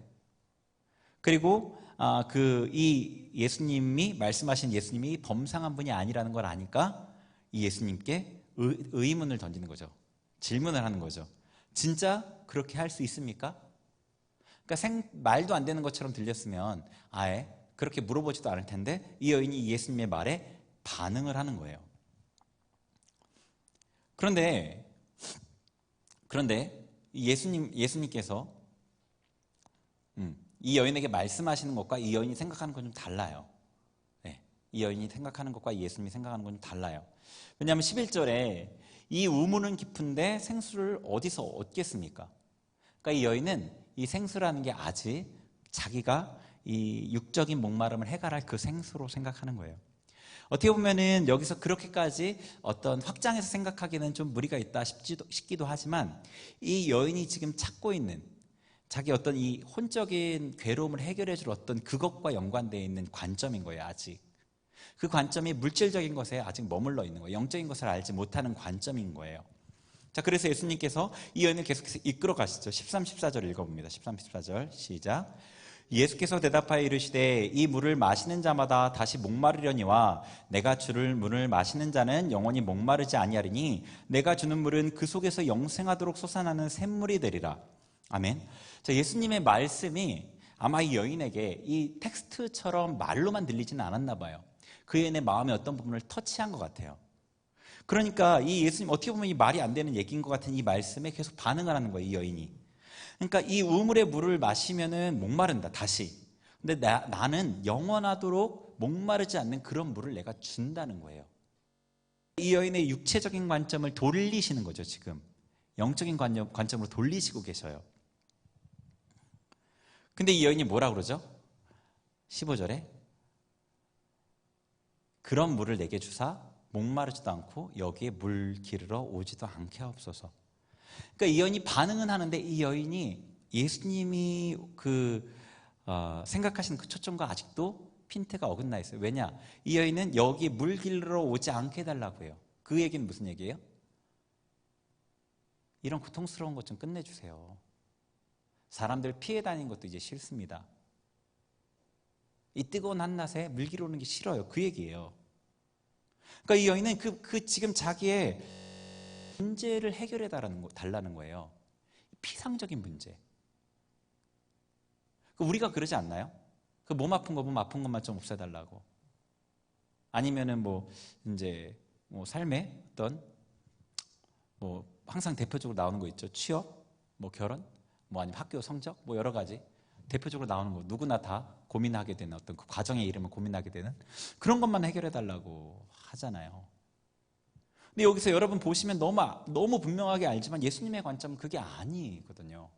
그리고 이 예수님이 말씀하신 예수님이 범상한 분이 아니라는 걸 아니까 이 예수님께 의문을 던지는 거죠. 질문을 하는 거죠. 진짜 그렇게 할 수 있습니까? 그러니까 말도 안 되는 것처럼 들렸으면 아예 그렇게 물어보지도 않을 텐데 이 여인이 예수님의 말에 반응을 하는 거예요. 그런데 예수님께서 이 여인에게 말씀하시는 것과 이 여인이 생각하는 건 좀 달라요. 네, 이 여인이 생각하는 것과 예수님이 생각하는 건 좀 달라요. 왜냐하면 11절에 이 우물은 깊은데 생수를 어디서 얻겠습니까? 그러니까 이 여인은 이 생수라는 게 아직 자기가 이 육적인 목마름을 해결할 그 생수로 생각하는 거예요. 어떻게 보면은 여기서 그렇게까지 어떤 확장해서 생각하기는 좀 무리가 있다 싶기도 하지만 이 여인이 지금 찾고 있는 자기 어떤 이 혼적인 괴로움을 해결해 줄 어떤 그것과 연관되어 있는 관점인 거예요. 아직 그 관점이 물질적인 것에 아직 머물러 있는 거예요. 영적인 것을 알지 못하는 관점인 거예요. 자, 그래서 예수님께서 이 여인을 계속해서 이끌어 가시죠. 13, 14절 읽어봅니다. 13, 14절 시작. 예수께서 대답하여 이르시되 이 물을 마시는 자마다 다시 목마르려니와 내가 주를 물을 마시는 자는 영원히 목마르지 아니하리니 내가 주는 물은 그 속에서 영생하도록 솟아나는 샘물이 되리라. 아멘. 자, 예수님의 말씀이 아마 이 여인에게 이 텍스트처럼 말로만 들리지는 않았나 봐요. 그 여인의 마음의 어떤 부분을 터치한 것 같아요. 그러니까 이 예수님 어떻게 보면 이 말이 안 되는 얘기인 것 같은 이 말씀에 계속 반응을 하는 거예요. 이 여인이. 그러니까 이 우물의 물을 마시면은 목마른다 다시. 근데 나는 영원하도록 목마르지 않는 그런 물을 내가 준다는 거예요. 이 여인의 육체적인 관점을 돌리시는 거죠. 지금 영적인 관점으로 돌리시고 계셔요. 근데 이 여인이 뭐라 그러죠? 15절에 그런 물을 내게 주사 목마르지도 않고 여기에 물 기르러 오지도 않게 하옵소서. 그러니까 이 여인이 반응은 하는데 이 여인이 예수님이 생각하시는 그 초점과 아직도 핀트가 어긋나 있어요. 왜냐? 이 여인은 여기 물 기르러 오지 않게 해달라고 해요. 그 얘기는 무슨 얘기예요? 이런 고통스러운 것 좀 끝내주세요. 사람들 피해 다니는 것도 이제 싫습니다. 이 뜨거운 한낮에 물길을 오는 게 싫어요. 그 얘기예요. 그러니까 이 여인은 지금 자기의 문제를 해결해 달라는 거예요. 피상적인 문제. 우리가 그러지 않나요? 그 몸 아픈 것만 좀 없애달라고. 아니면은 이제 삶의 어떤 항상 대표적으로 나오는 거 있죠. 취업, 결혼, 아니면 학교 성적, 여러 가지 대표적으로 나오는 거. 누구나 다 고민하게 되는 어떤 그 과정의 이름을 고민하게 되는 그런 것만 해결해 달라고 하잖아요. 근데 여기서 여러분 보시면 너무 분명하게 알지만 예수님의 관점은 그게 아니거든요.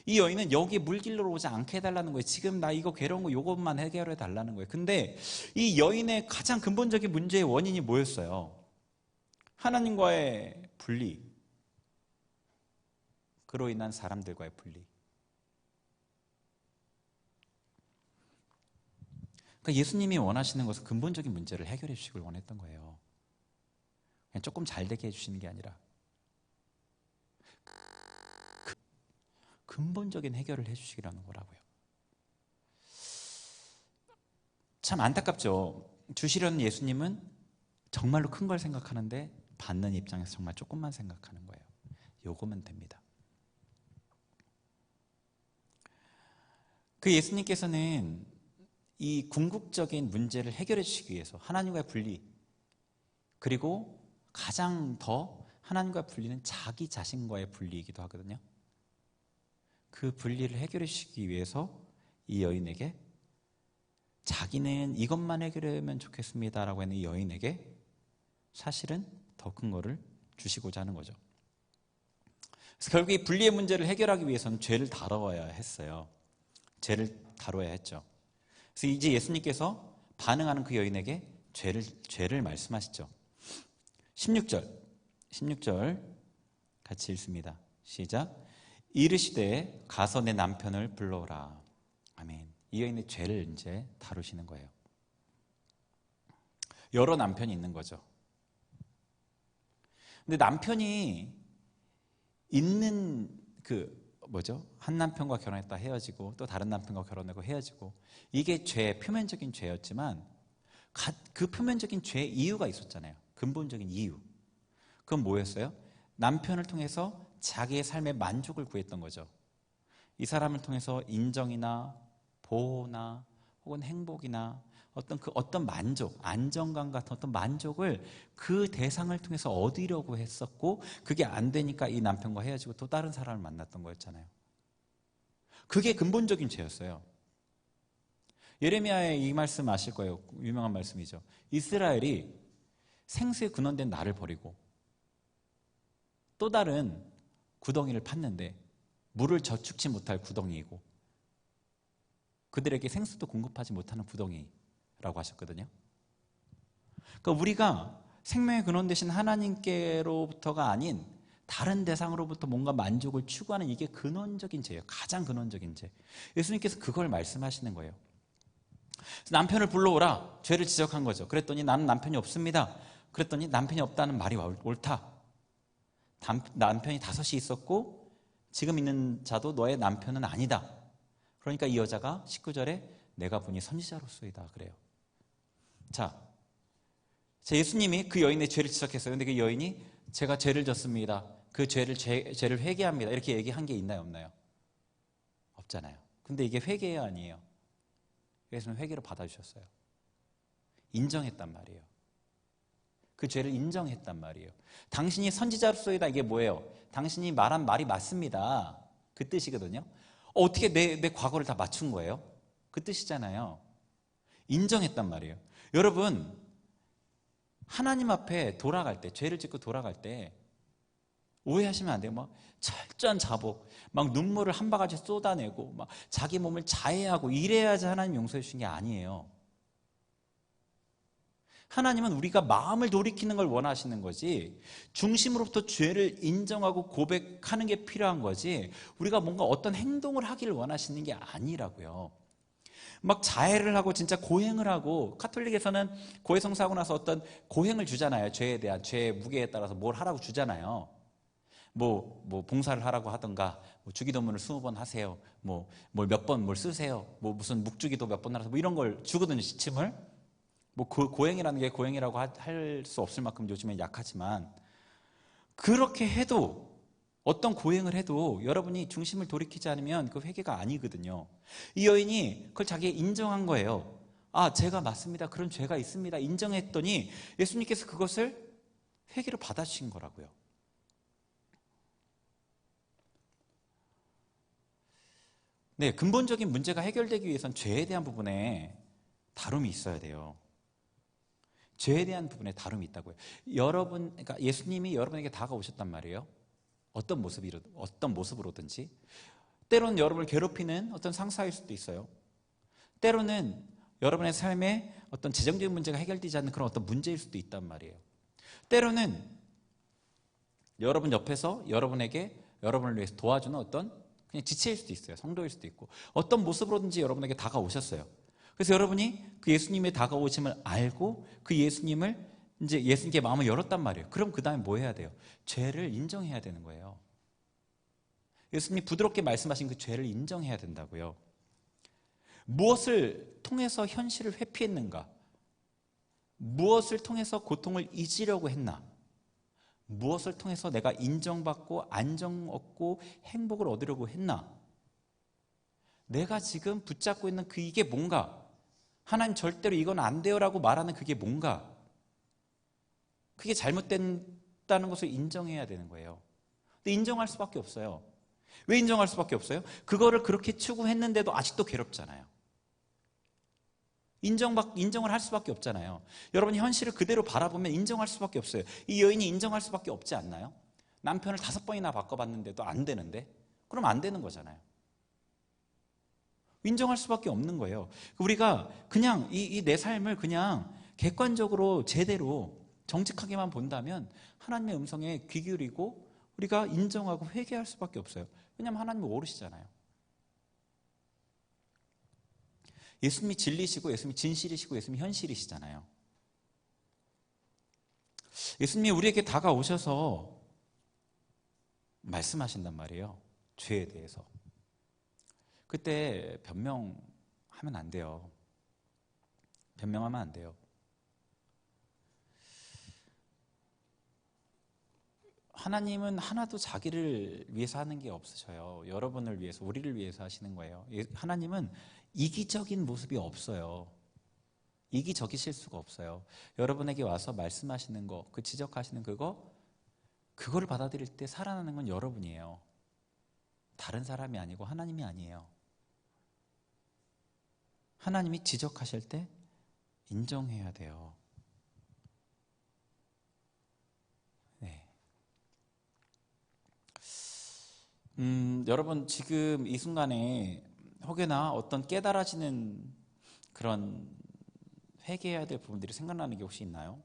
이 여인은 여기에 물길로 오지 않게 해달라는 거예요. 지금 나 이거 괴로운 거 이것만 해결해 달라는 거예요. 근데 이 여인의 가장 근본적인 문제의 원인이 뭐였어요? 하나님과의 분리, 그로 인한 사람들과의 분리. 그러니까 예수님이 원하시는 것은 근본적인 문제를 해결해 주시길 원했던 거예요. 그냥 조금 잘 되게 해주시는 게 아니라 근본적인 해결을 해주시기라는 거라고요. 참 안타깝죠. 주시려는 예수님은 정말로 큰 걸 생각하는데 받는 입장에서 정말 조금만 생각하는 거예요. 요거면 됩니다. 그 예수님께서는 이 궁극적인 문제를 해결해 주시기 위해서 하나님과의 분리, 그리고 가장 더 하나님과의 분리는 자기 자신과의 분리이기도 하거든요. 그 분리를 해결해 주시기 위해서 이 여인에게 자기는 이것만 해결하면 좋겠습니다라고 하는 이 여인에게 사실은 더 큰 거를 주시고자 하는 거죠. 그래서 결국 이 분리의 문제를 해결하기 위해서는 죄를 다뤄야 했어요. 죄를 다뤄야 했죠. 그래서 이제 예수님께서 반응하는 그 여인에게 죄를 말씀하시죠. 16절 같이 읽습니다. 시작. 이르시되 가서 내 남편을 불러오라. 아멘. 이 여인의 죄를 이제 다루시는 거예요. 여러 남편이 있는 거죠. 근데 남편이 있는 한 남편과 결혼했다 헤어지고 또 다른 남편과 결혼하고 헤어지고, 이게 표면적인 죄였지만 그 표면적인 죄의 이유가 있었잖아요. 근본적인 이유. 그건 뭐였어요? 남편을 통해서 자기의 삶의 만족을 구했던 거죠. 이 사람을 통해서 인정이나 보호나 혹은 행복이나 어떤 만족, 안정감 같은 어떤 만족을 그 대상을 통해서 얻으려고 했었고, 그게 안 되니까 이 남편과 헤어지고 또 다른 사람을 만났던 거였잖아요. 그게 근본적인 죄였어요. 예레미야의 이 말씀 아실 거예요. 유명한 말씀이죠. 이스라엘이 생수에 근원된 나를 버리고 또 다른 구덩이를 팠는데 물을 저축치 못할 구덩이이고 그들에게 생수도 공급하지 못하는 구덩이라고 하셨거든요. 그러니까 우리가 생명의 근원 되신 하나님께로부터가 아닌 다른 대상으로부터 뭔가 만족을 추구하는, 이게 근원적인 죄예요. 가장 근원적인 죄. 예수님께서 그걸 말씀하시는 거예요. 남편을 불러오라. 죄를 지적한 거죠. 그랬더니 나는 남편이 없습니다. 그랬더니 남편이 없다는 말이 옳다. 남편이 5이 있었고 지금 있는 자도 너의 남편은 아니다. 그러니까 이 여자가 19절에 내가 보니 선지자로소이다 그래요. 자, 예수님이 그 여인의 죄를 지적했어요. 근데 그 여인이 제가 죄를 졌습니다. 그 죄를 회개합니다. 이렇게 얘기한 게 있나요, 없나요? 없잖아요. 근데 이게 회개예요, 아니에요? 예수님은 회개로 받아주셨어요. 인정했단 말이에요. 그 죄를 인정했단 말이에요. 당신이 선지자로서이다, 이게 뭐예요? 당신이 말한 말이 맞습니다. 그 뜻이거든요. 어떻게 내 과거를 다 맞춘 거예요? 그 뜻이잖아요. 인정했단 말이에요. 여러분, 하나님 앞에 돌아갈 때, 죄를 짓고 돌아갈 때 오해하시면 안 돼요. 막 철저한 자복, 막 눈물을 한 바가지 쏟아내고 막 자기 몸을 자해하고 이래야지 하나님 용서해 주신 게 아니에요. 하나님은 우리가 마음을 돌이키는 걸 원하시는 거지, 중심으로부터 죄를 인정하고 고백하는 게 필요한 거지, 우리가 뭔가 어떤 행동을 하기를 원하시는 게 아니라고요. 막 자해를 하고 진짜 고행을 하고, 카톨릭에서는 고해성사하고 나서 어떤 고행을 주잖아요. 죄에 대한, 죄의 무게에 따라서 뭘 하라고 주잖아요. 뭐 봉사를 하라고 하던가, 뭐 주기도문을 20번 하세요, 뭐 몇 번 뭘 쓰세요, 뭐 무슨 묵주기도 몇 번 하라서 뭐 이런 걸 주거든요, 지침을. 뭐 고행이라는 게 고행이라고 할 수 없을 만큼 요즘에 약하지만, 그렇게 해도, 어떤 고행을 해도 여러분이 중심을 돌이키지 않으면 그 회개가 아니거든요. 이 여인이 그걸 자기가 인정한 거예요. 아, 제가 맞습니다, 그런 죄가 있습니다, 인정했더니 예수님께서 그것을 회개로 받아주신 거라고요. 네, 근본적인 문제가 해결되기 위해선 죄에 대한 부분에 다름이 있어야 돼요. 죄에 대한 부분에 다름이 있다고요. 그러니까 예수님이 여러분에게 다가오셨단 말이에요. 어떤 모습으로든지. 때로는 여러분을 괴롭히는 어떤 상사일 수도 있어요. 때로는 여러분의 삶에 어떤 재정적인 문제가 해결되지 않는 그런 어떤 문제일 수도 있단 말이에요. 때로는 여러분 옆에서 여러분을 위해서 도와주는 어떤 그냥 지체일 수도 있어요. 성도일 수도 있고, 어떤 모습으로든지 여러분에게 다가오셨어요. 그래서 여러분이 그 예수님의 다가오심을 알고 그 예수님께 마음을 열었단 말이에요. 그럼 그 다음에 뭐 해야 돼요? 죄를 인정해야 되는 거예요. 예수님이 부드럽게 말씀하신 그 죄를 인정해야 된다고요. 무엇을 통해서 현실을 회피했는가? 무엇을 통해서 고통을 잊으려고 했나? 무엇을 통해서 내가 인정받고 안정 얻고 행복을 얻으려고 했나? 내가 지금 붙잡고 있는 이게 뭔가? 하나님 절대로 이건 안 돼요라고 말하는 그게 뭔가? 그게 잘못된다는 것을 인정해야 되는 거예요. 근데 인정할 수밖에 없어요. 왜 인정할 수밖에 없어요? 그거를 그렇게 추구했는데도 아직도 괴롭잖아요. 인정을 할 수밖에 없잖아요. 여러분이 현실을 그대로 바라보면 인정할 수밖에 없어요. 이 여인이 인정할 수밖에 없지 않나요? 남편을 5번이나 바꿔봤는데도 안 되는데? 그럼 안 되는 거잖아요. 인정할 수밖에 없는 거예요. 우리가 그냥 내 삶을 그냥 객관적으로 제대로 정직하게만 본다면 하나님의 음성에 귀 기울이고 우리가 인정하고 회개할 수밖에 없어요. 왜냐하면 하나님은 모르시잖아요. 예수님이 진리시고 예수님이 진실이시고 예수님이 현실이시잖아요. 예수님이 우리에게 다가오셔서 말씀하신단 말이에요. 죄에 대해서. 그때 변명하면 안 돼요. 변명하면 안 돼요. 하나님은 하나도 자기를 위해서 하는 게 없으셔요. 여러분을 위해서, 우리를 위해서 하시는 거예요. 하나님은 이기적인 모습이 없어요. 이기적이실 수가 없어요. 여러분에게 와서 말씀하시는 거, 그 지적하시는 그거를 받아들일 때 살아나는 건 여러분이에요. 다른 사람이 아니고 하나님이 아니에요. 하나님이 지적하실 때 인정해야 돼요. 네. 여러분 지금 이 순간에 혹여나 어떤 깨달아지는 그런 회개해야 될 부분들이 생각나는 게 혹시 있나요?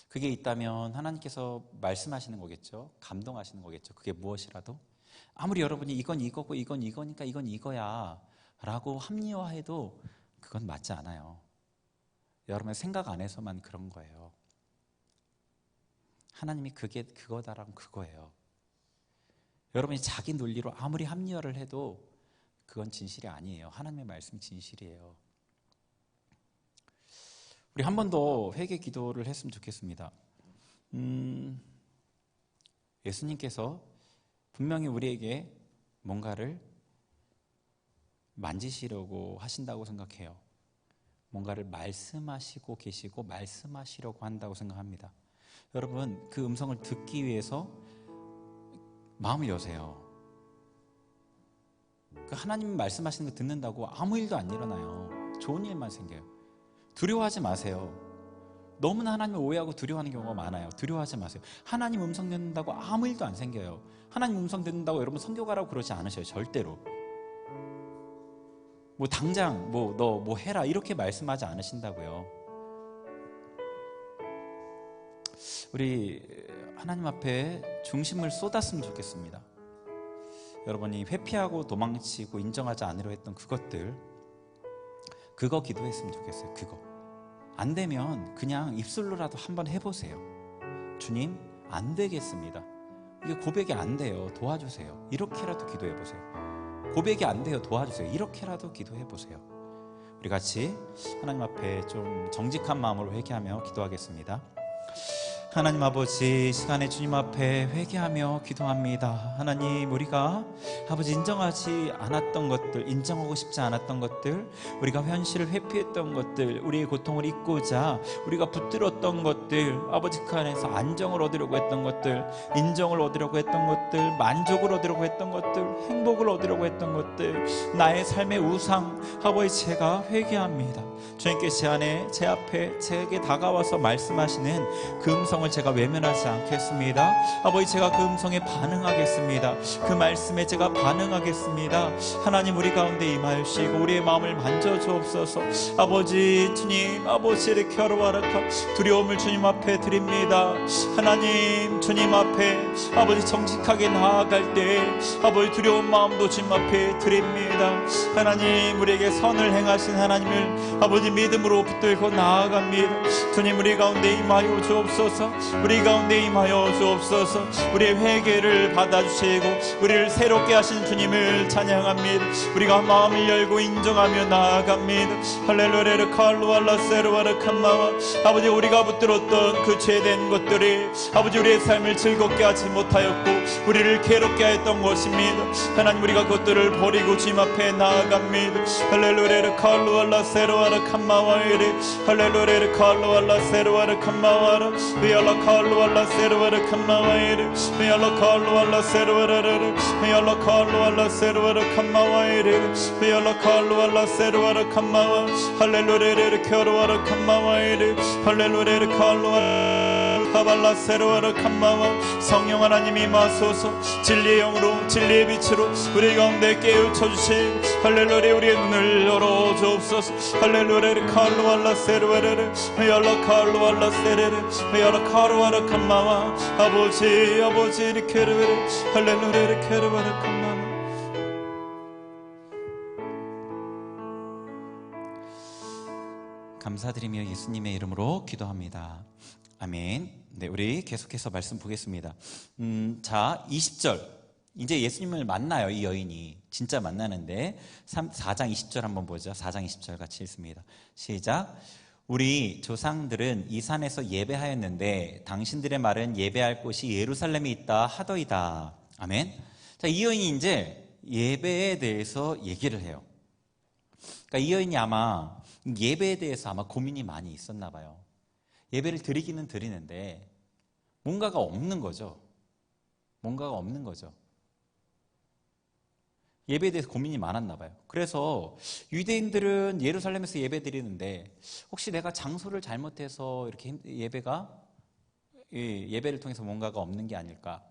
그게 있다면 하나님께서 말씀하시는 거겠죠. 감동하시는 거겠죠. 그게 무엇이라도. 아무리 여러분이 이건 이거고 이건 이거니까 이건 이거야 라고 합리화해도 그건 맞지 않아요. 여러분의 생각 안에서만 그런 거예요. 하나님이 그게 그거다라면 그거예요. 여러분이 자기 논리로 아무리 합리화를 해도 그건 진실이 아니에요. 하나님의 말씀이 진실이에요. 우리 한 번 더 회개 기도를 했으면 좋겠습니다. 예수님께서 분명히 우리에게 뭔가를 만지시려고 하신다고 생각해요. 뭔가를 말씀하시고 계시고 말씀하시려고 한다고 생각합니다. 여러분 그 음성을 듣기 위해서 마음을 여세요. 그 하나님 말씀하시는 거 듣는다고 아무 일도 안 일어나요. 좋은 일만 생겨요. 두려워하지 마세요. 너무나 하나님을 오해하고 두려워하는 경우가 많아요. 두려워하지 마세요. 하나님 음성 듣는다고 아무 일도 안 생겨요. 하나님 음성 듣는다고 여러분 선교 가라고 그러지 않으셔요. 절대로. 뭐 당장 너 뭐 해라 이렇게 말씀하지 않으신다고요. 우리 하나님 앞에 중심을 쏟았으면 좋겠습니다. 여러분이 회피하고 도망치고 인정하지 않으려 했던 그거 기도했으면 좋겠어요. 그거 안 되면 그냥 입술로라도 한번 해보세요. 주님, 안 되겠습니다. 이게 고백이 안 돼요. 도와주세요. 이렇게라도 기도해 보세요. 고백이 안 돼요. 도와주세요. 이렇게라도 기도해 보세요. 우리 같이 하나님 앞에 좀 정직한 마음으로 회개하며 기도하겠습니다. 하나님 아버지, 시간에 주님 앞에 회개하며 기도합니다. 하나님, 우리가 아버지 인정하지 않았던 것들, 인정하고 싶지 않았던 것들, 우리가 현실을 회피했던 것들, 우리의 고통을 잊고자 우리가 붙들었던 것들, 아버지 그 안에서 안정을 얻으려고 했던 것들, 인정을 얻으려고 했던 것들, 만족을 얻으려고 했던 것들, 행복을 얻으려고 했던 것들, 나의 삶의 우상, 아버지 제가 회개합니다. 주님께 제 앞에 제게 다가와서 말씀하시는 그 음성을 제가 외면하지 않겠습니다. 아버지, 제가 그 음성에 반응하겠습니다. 그 말씀에 제가 반응하겠습니다. 하나님, 우리 가운데 임하시고 우리의 마음을 만져주옵소서. 아버지, 주님, 아버지 이렇게 어려워라카 두려움을 주님 앞에 드립니다. 하나님, 주님 앞에 아버지 정직하게 나아갈 때 아버지 두려운 마음도 주님 앞에 드립니다. 하나님, 우리에게 선을 행하신 하나님을 아버지 믿음으로 붙들고 나아갑니다. 주님, 우리 가운데 임하여 주옵소서. 우리 가운데 임하여 주옵소서. 우리의 회개를 받아주시고 우리를 새롭게 하신 주님을 찬양합니다. 우리가 마음을 열고 인정하며 나아갑니다. 할렐루야 칼루알라 세루아르 칸마와 아버지, 우리가 붙들었던 그 죄된 것들이 아버지 우리의 삶을 즐겁게 하지 못하였고 우리를 괴롭게 했던 것입니다. 하나님, 우리가 그것들을 버리고 주님 앞에 나아갑니다. 할렐루야 칼루알라 세루아르 칸마와 이리 할렐루야 칼루알라 세루아르 칸마와라 위알라 칼루알라 세루아르 칸마와 이리 위알라 칼루알라 세루아르 위알라 칼루알라 세루아르 칸마와 이리 위알라 칼루알라 세루아르 칸마와 할렐루야 켜루아르 칸마와 이리 할렐루야 칼루알라 하발라 세루아르 칸마와 성령 하나님이 마소서. 진리의 영으로 진리의 빛으로 우리 가운데 깨우쳐 주시고 할렐루야 우리의 눈을 열어 주옵소서. 할렐루야 칼루알라 세루아르 위알라 칼루알라 세레르 위알라 칼루알라 칸마와 아버지 아버지 리케르베르 할렐루야 리케르베르 칸마와. 감사드리며 예수님의 이름으로 기도합니다. 아멘. 네, 우리 계속해서 말씀 보겠습니다. 자, 20절. 이제 예수님을 만나요, 이 여인이. 진짜 만나는데 4장 20절 한번 보죠. 4장 20절 같이 읽습니다. 시작. 우리 조상들은 이 산에서 예배하였는데 당신들의 말은 예배할 곳이 예루살렘에 있다 하더이다. 아멘. 자, 이 여인이 이제 예배에 대해서 얘기를 해요. 그러니까 이 여인이 아마 예배에 대해서 아마 고민이 많이 있었나 봐요. 예배를 드리기는 드리는데 뭔가가 없는 거죠. 뭔가가 없는 거죠. 예배에 대해서 고민이 많았나 봐요. 그래서 유대인들은 예루살렘에서 예배 드리는데 혹시 내가 장소를 잘못해서 이렇게 예배를 통해서 뭔가가 없는 게 아닐까?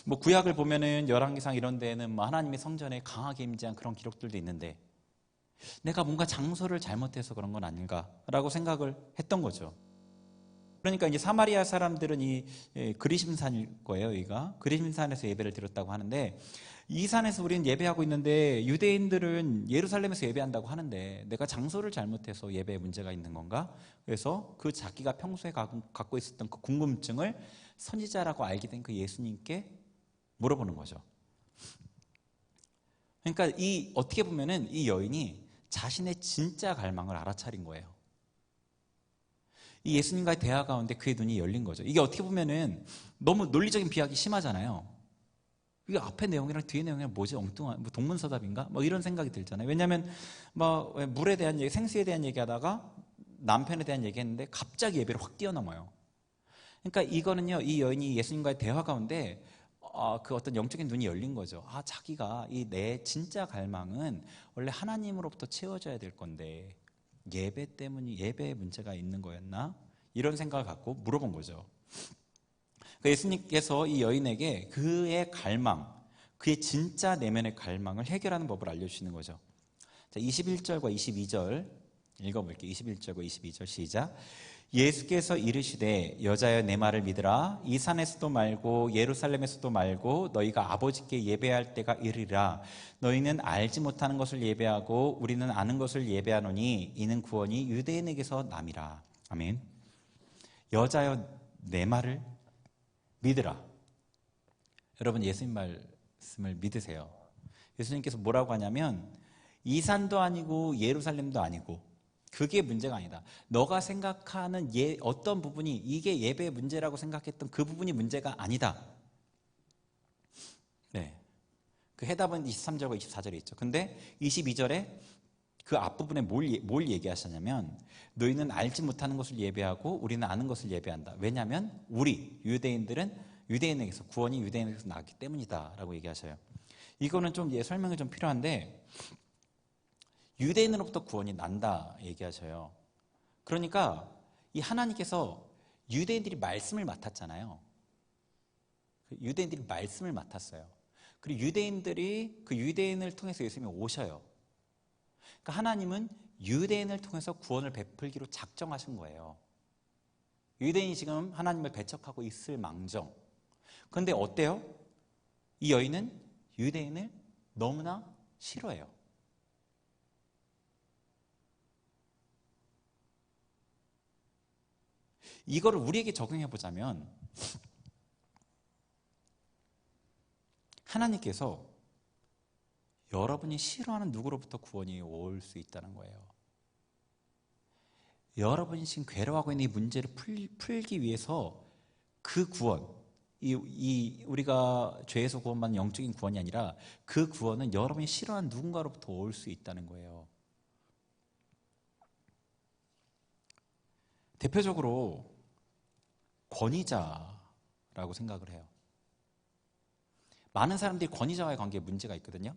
뭐 구약을 보면은 열왕기상 이런 데에는 뭐 하나님의 성전에 강하게 임재한 그런 기록들도 있는데 내가 뭔가 장소를 잘못해서 그런 건 아닌가라고 생각을 했던 거죠. 그러니까 이제 사마리아 사람들은 이 그리심산일 거예요. 여기가 그리심산에서 예배를 드렸다고 하는데 이 산에서 우리는 예배하고 있는데 유대인들은 예루살렘에서 예배한다고 하는데 내가 장소를 잘못해서 예배에 문제가 있는 건가? 그래서 그 자기가 평소에 갖고 있었던 그 궁금증을 선지자라고 알게 된 그 예수님께 물어보는 거죠. 그러니까 어떻게 보면은 이 여인이 자신의 진짜 갈망을 알아차린 거예요. 이 예수님과의 대화 가운데 그의 눈이 열린 거죠. 이게 어떻게 보면은 너무 논리적인 비약이 심하잖아요. 이게 앞에 내용이랑 뒤에 내용이랑 뭐지? 엉뚱한 뭐 동문서답인가? 뭐 이런 생각이 들잖아요. 왜냐하면 뭐 물에 대한 얘기, 생수에 대한 얘기하다가 남편에 대한 얘기했는데 갑자기 예배를 확 뛰어넘어요. 그러니까 이거는요, 이 여인이 예수님과의 대화 가운데 그 어떤 영적인 눈이 열린 거죠. 자기가 내 진짜 갈망은 원래 하나님으로부터 채워져야 될 건데 예배 때문에 예배에 문제가 있는 거였나? 이런 생각을 갖고 물어본 거죠. 예수님께서 이 여인에게 그의 갈망, 그의 진짜 내면의 갈망을 해결하는 법을 알려주시는 거죠. 자, 21절과 22절 읽어볼게요. 21절과 22절 시작. 예수께서 이르시되 여자여 내 말을 믿으라. 이 산에서도 말고 예루살렘에서도 말고 너희가 아버지께 예배할 때가 이르리라. 너희는 알지 못하는 것을 예배하고 우리는 아는 것을 예배하노니 이는 구원이 유대인에게서 남이라. 아멘. 여자여 내 말을 믿으라. 여러분 예수님 말씀을 믿으세요. 예수님께서 뭐라고 하냐면 이 산도 아니고 예루살렘도 아니고 그게 문제가 아니다. 너가 생각하는 어떤 부분이 이게 예배의 문제라고 생각했던 그 부분이 문제가 아니다. 네. 그 해답은 23절과 24절에 있죠. 근데 22절에 그 앞부분에 뭘 얘기하시냐면 너희는 알지 못하는 것을 예배하고 우리는 아는 것을 예배한다. 왜냐하면 우리 유대인에게서 구원이 유대인에게서 나왔기 때문이다 라고 얘기하셔요. 이거는 좀 설명이 좀 필요한데 유대인으로부터 구원이 난다 얘기하셔요. 그러니까 이 하나님께서 유대인들이 말씀을 맡았잖아요. 유대인들이 말씀을 맡았어요. 그리고 유대인들이 그 유대인을 통해서 예수님이 오셔요. 그러니까 하나님은 유대인을 통해서 구원을 베풀기로 작정하신 거예요. 유대인이 지금 하나님을 배척하고 있을 망정. 그런데 어때요? 이 여인은 유대인을 너무나 싫어해요. 이거를 우리에게 적용해 보자면 하나님께서 여러분이 싫어하는 누구로부터 구원이 올 수 있다는 거예요. 여러분이 지금 괴로워하고 있는 이 문제를 풀기 위해서 그 구원, 우리가 죄에서 구원받는 영적인 구원이 아니라 그 구원은 여러분이 싫어하는 누군가로부터 올 수 있다는 거예요. 대표적으로 권위자라고 생각을 해요. 많은 사람들이 권위자와의 관계에 문제가 있거든요.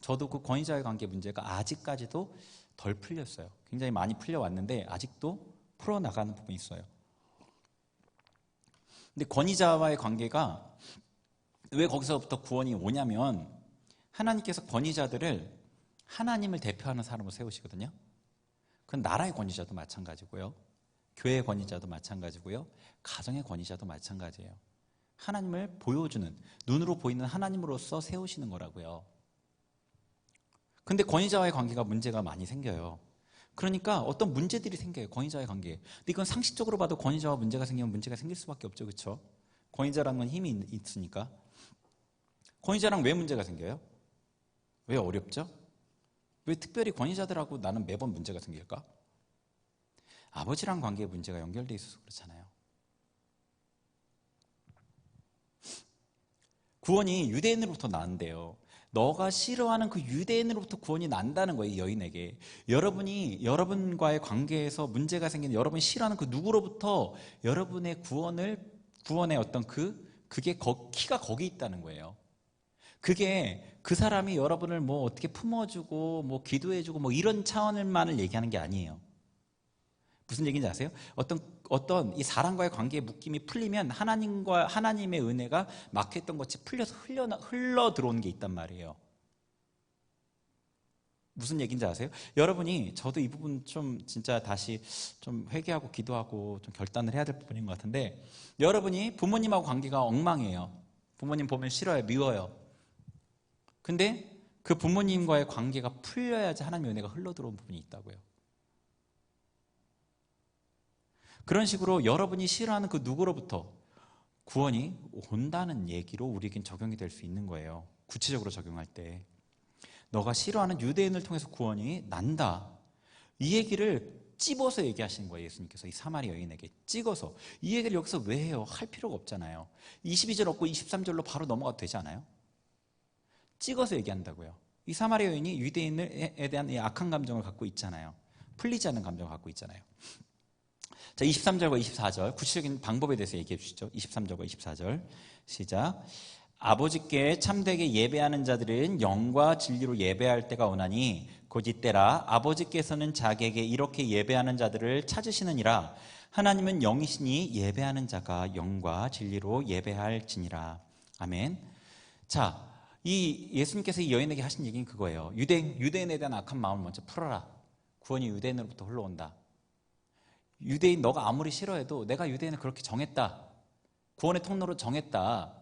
저도 그 권위자와의 관계 문제가 아직까지도 덜 풀렸어요. 굉장히 많이 풀려왔는데 아직도 풀어나가는 부분이 있어요. 근데 권위자와의 관계가 왜 거기서부터 구원이 오냐면 하나님께서 권위자들을 하나님을 대표하는 사람으로 세우시거든요. 그건 나라의 권위자도 마찬가지고요. 교회의 권위자도 마찬가지고요. 가정의 권위자도 마찬가지예요. 하나님을 보여주는, 눈으로 보이는 하나님으로서 세우시는 거라고요. 근데 권위자와의 관계가 문제가 많이 생겨요. 그러니까 어떤 문제들이 생겨요. 권위자와의 관계. 근데 이건 상식적으로 봐도 권위자와 문제가 생기면 문제가 생길 수밖에 없죠. 그렇죠? 권위자라는 건 힘이 있으니까. 권위자랑 왜 문제가 생겨요? 왜 어렵죠? 왜 특별히 권위자들하고 나는 매번 문제가 생길까? 아버지랑 관계에 문제가 연결되어 있어서 그렇잖아요. 구원이 유대인으로부터 나는데요. 너가 싫어하는 그 유대인으로부터 구원이 난다는 거예요. 이 여인에게. 여러분과의 관계에서 문제가 생기는 여러분이 싫어하는 그 누구로부터 여러분의 구원의 어떤 그게 키가 거기 있다는 거예요. 그게 그 사람이 여러분을 뭐 어떻게 품어주고 뭐 기도해주고 뭐 이런 차원만을 얘기하는 게 아니에요. 무슨 얘기인지 아세요? 어떤 이 사람과의 관계의 묶임이 풀리면 하나님의 은혜가 막혔던 것이 풀려서 흘러 들어오는 게 있단 말이에요. 무슨 얘기인지 아세요? 여러분이 저도 이 부분 좀 진짜 다시 좀 회개하고 기도하고 좀 결단을 해야 될 부분인 것 같은데 여러분이 부모님하고 관계가 엉망이에요. 부모님 보면 싫어요, 미워요. 근데 그 부모님과의 관계가 풀려야지 하나님의 은혜가 흘러 들어온 부분이 있다고요. 그런 식으로 여러분이 싫어하는 그 누구로부터 구원이 온다는 얘기로 우리에겐 적용이 될 수 있는 거예요. 구체적으로 적용할 때. 너가 싫어하는 유대인을 통해서 구원이 난다. 이 얘기를 찝어서 얘기하시는 거예요. 예수님께서 이 사마리 여인에게 찍어서. 이 얘기를 여기서 왜 해요? 할 필요가 없잖아요. 22절 없고 23절로 바로 넘어가도 되지 않아요? 찍어서 얘기한다고요. 이 사마리 여인이 유대인에 대한 이 악한 감정을 갖고 있잖아요. 풀리지 않는 감정을 갖고 있잖아요. 자, 23절과 24절 구체적인 방법에 대해서 얘기해 주시죠. 23절과 24절 시작. 아버지께 참되게 예배하는 자들은 영과 진리로 예배할 때가 오나니 곧 이때라. 아버지께서는 자기에게 이렇게 예배하는 자들을 찾으시느니라. 하나님은 영이시니 예배하는 자가 영과 진리로 예배할지니라. 아멘. 자, 이 예수님께서 이 여인에게 하신 얘기는 그거예요. 유대인에 대한 악한 마음을 먼저 풀어라. 구원이 유대인으로부터 흘러온다. 유대인 너가 아무리 싫어해도 내가 유대인을 그렇게 정했다. 구원의 통로로 정했다.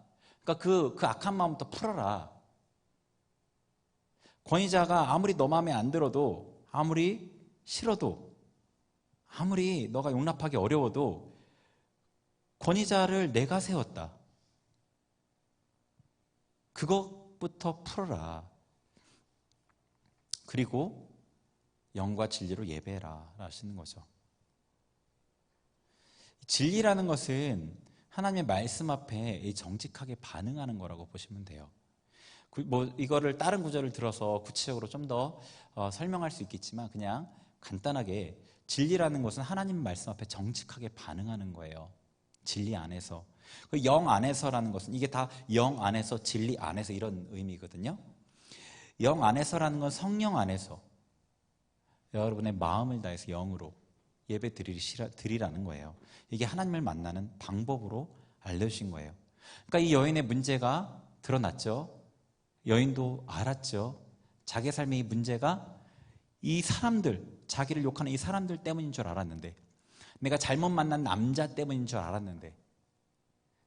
그러니까 그 악한 마음부터 풀어라. 권위자가 아무리 너 마음에 안 들어도, 아무리 싫어도, 아무리 너가 용납하기 어려워도 권위자를 내가 세웠다. 그것부터 풀어라. 그리고 영과 진리로 예배해라 하시는 거죠. 진리라는 것은 하나님의 말씀 앞에 정직하게 반응하는 거라고 보시면 돼요. 이거를 다른 구절을 들어서 구체적으로 좀 더 설명할 수 있겠지만 그냥 간단하게 진리라는 것은 하나님 말씀 앞에 정직하게 반응하는 거예요. 진리 안에서. 영 안에서라는 것은 이게 다 영 안에서 진리 안에서 이런 의미거든요. 영 안에서라는 건 성령 안에서 여러분의 마음을 다해서 영으로 예배 드리라는 거예요. 이게 하나님을 만나는 방법으로 알려주신 거예요. 그러니까 이 여인의 문제가 드러났죠. 여인도 알았죠. 자기 삶의 이 문제가 이 사람들, 자기를 욕하는 이 사람들 때문인 줄 알았는데, 내가 잘못 만난 남자 때문인 줄 알았는데,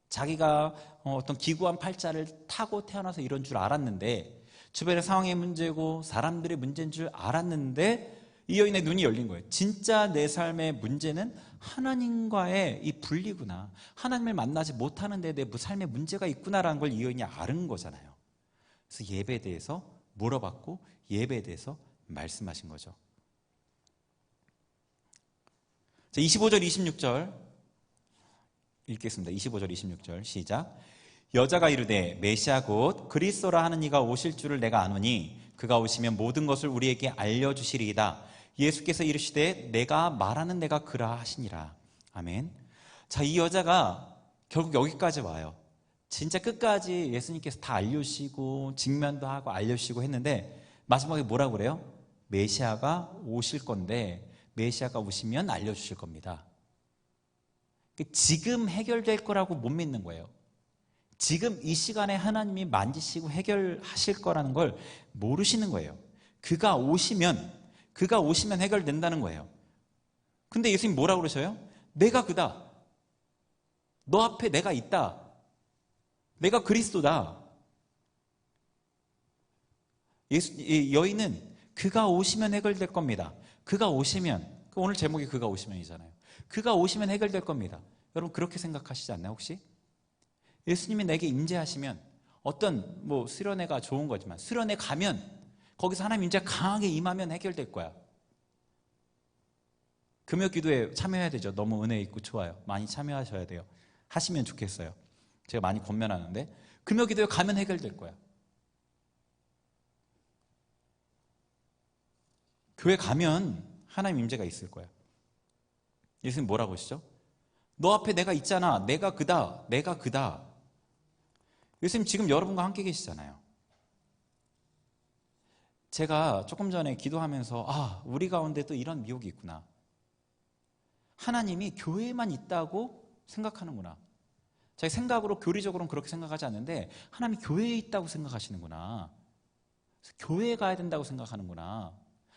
자기가 어떤 기구한 팔자를 타고 태어나서 이런 줄 알았는데, 주변의 상황의 문제고 사람들의 문제인 줄 알았는데, 이 여인의 눈이 열린 거예요. 진짜 내 삶의 문제는 하나님과의 이 분리구나. 하나님을 만나지 못하는 데 내 삶의 문제가 있구나라는 걸 이 여인이 아는 거잖아요. 그래서 예배에 대해서 물어봤고 예배에 대해서 말씀하신 거죠. 25절 26절 읽겠습니다. 25절 26절 시작. 여자가 이르되 메시아 곧 그리스도라 하는 이가 오실 줄을 내가 아노니 그가 오시면 모든 것을 우리에게 알려주시리이다. 예수께서 이르시되 내가 말하는 내가 그라 하시니라. 아멘. 자, 이 여자가 결국 여기까지 와요. 진짜 끝까지 예수님께서 다 알려주시고 직면도 하고 알려주시고 했는데 마지막에 뭐라고 그래요? 메시아가 오실 건데 메시아가 오시면 알려주실 겁니다. 지금 해결될 거라고 못 믿는 거예요. 지금 이 시간에 하나님이 만지시고 해결하실 거라는 걸 모르시는 거예요. 그가 오시면 해결된다는 거예요. 근데 예수님 뭐라고 그러셔요? 내가 그다. 너 앞에 내가 있다. 내가 그리스도다. 여인은 그가 오시면 해결될 겁니다. 그가 오시면, 오늘 제목이 그가 오시면이잖아요. 그가 오시면 해결될 겁니다. 여러분 그렇게 생각하시지 않나요 혹시? 예수님이 내게 임재하시면 어떤 수련회가 좋은 거지만 수련회 가면 거기서 하나님 임재가 강하게 임하면 해결될 거야. 금요 기도에 참여해야 되죠. 너무 은혜 있고 좋아요. 많이 참여하셔야 돼요. 하시면 좋겠어요. 제가 많이 권면하는데 금요 기도에 가면 해결될 거야. 교회 가면 하나님 임재가 있을 거야. 예수님 뭐라고 하시죠? 너 앞에 내가 있잖아. 내가 그다. 내가 그다. 예수님 지금 여러분과 함께 계시잖아요. 제가 조금 전에 기도하면서 우리 가운데 또 이런 미혹이 있구나. 하나님이 교회에만 있다고 생각하는구나. 자기 생각으로 교리적으로는 그렇게 생각하지 않는데 하나님이 교회에 있다고 생각하시는구나. 교회에 가야 된다고 생각하는구나.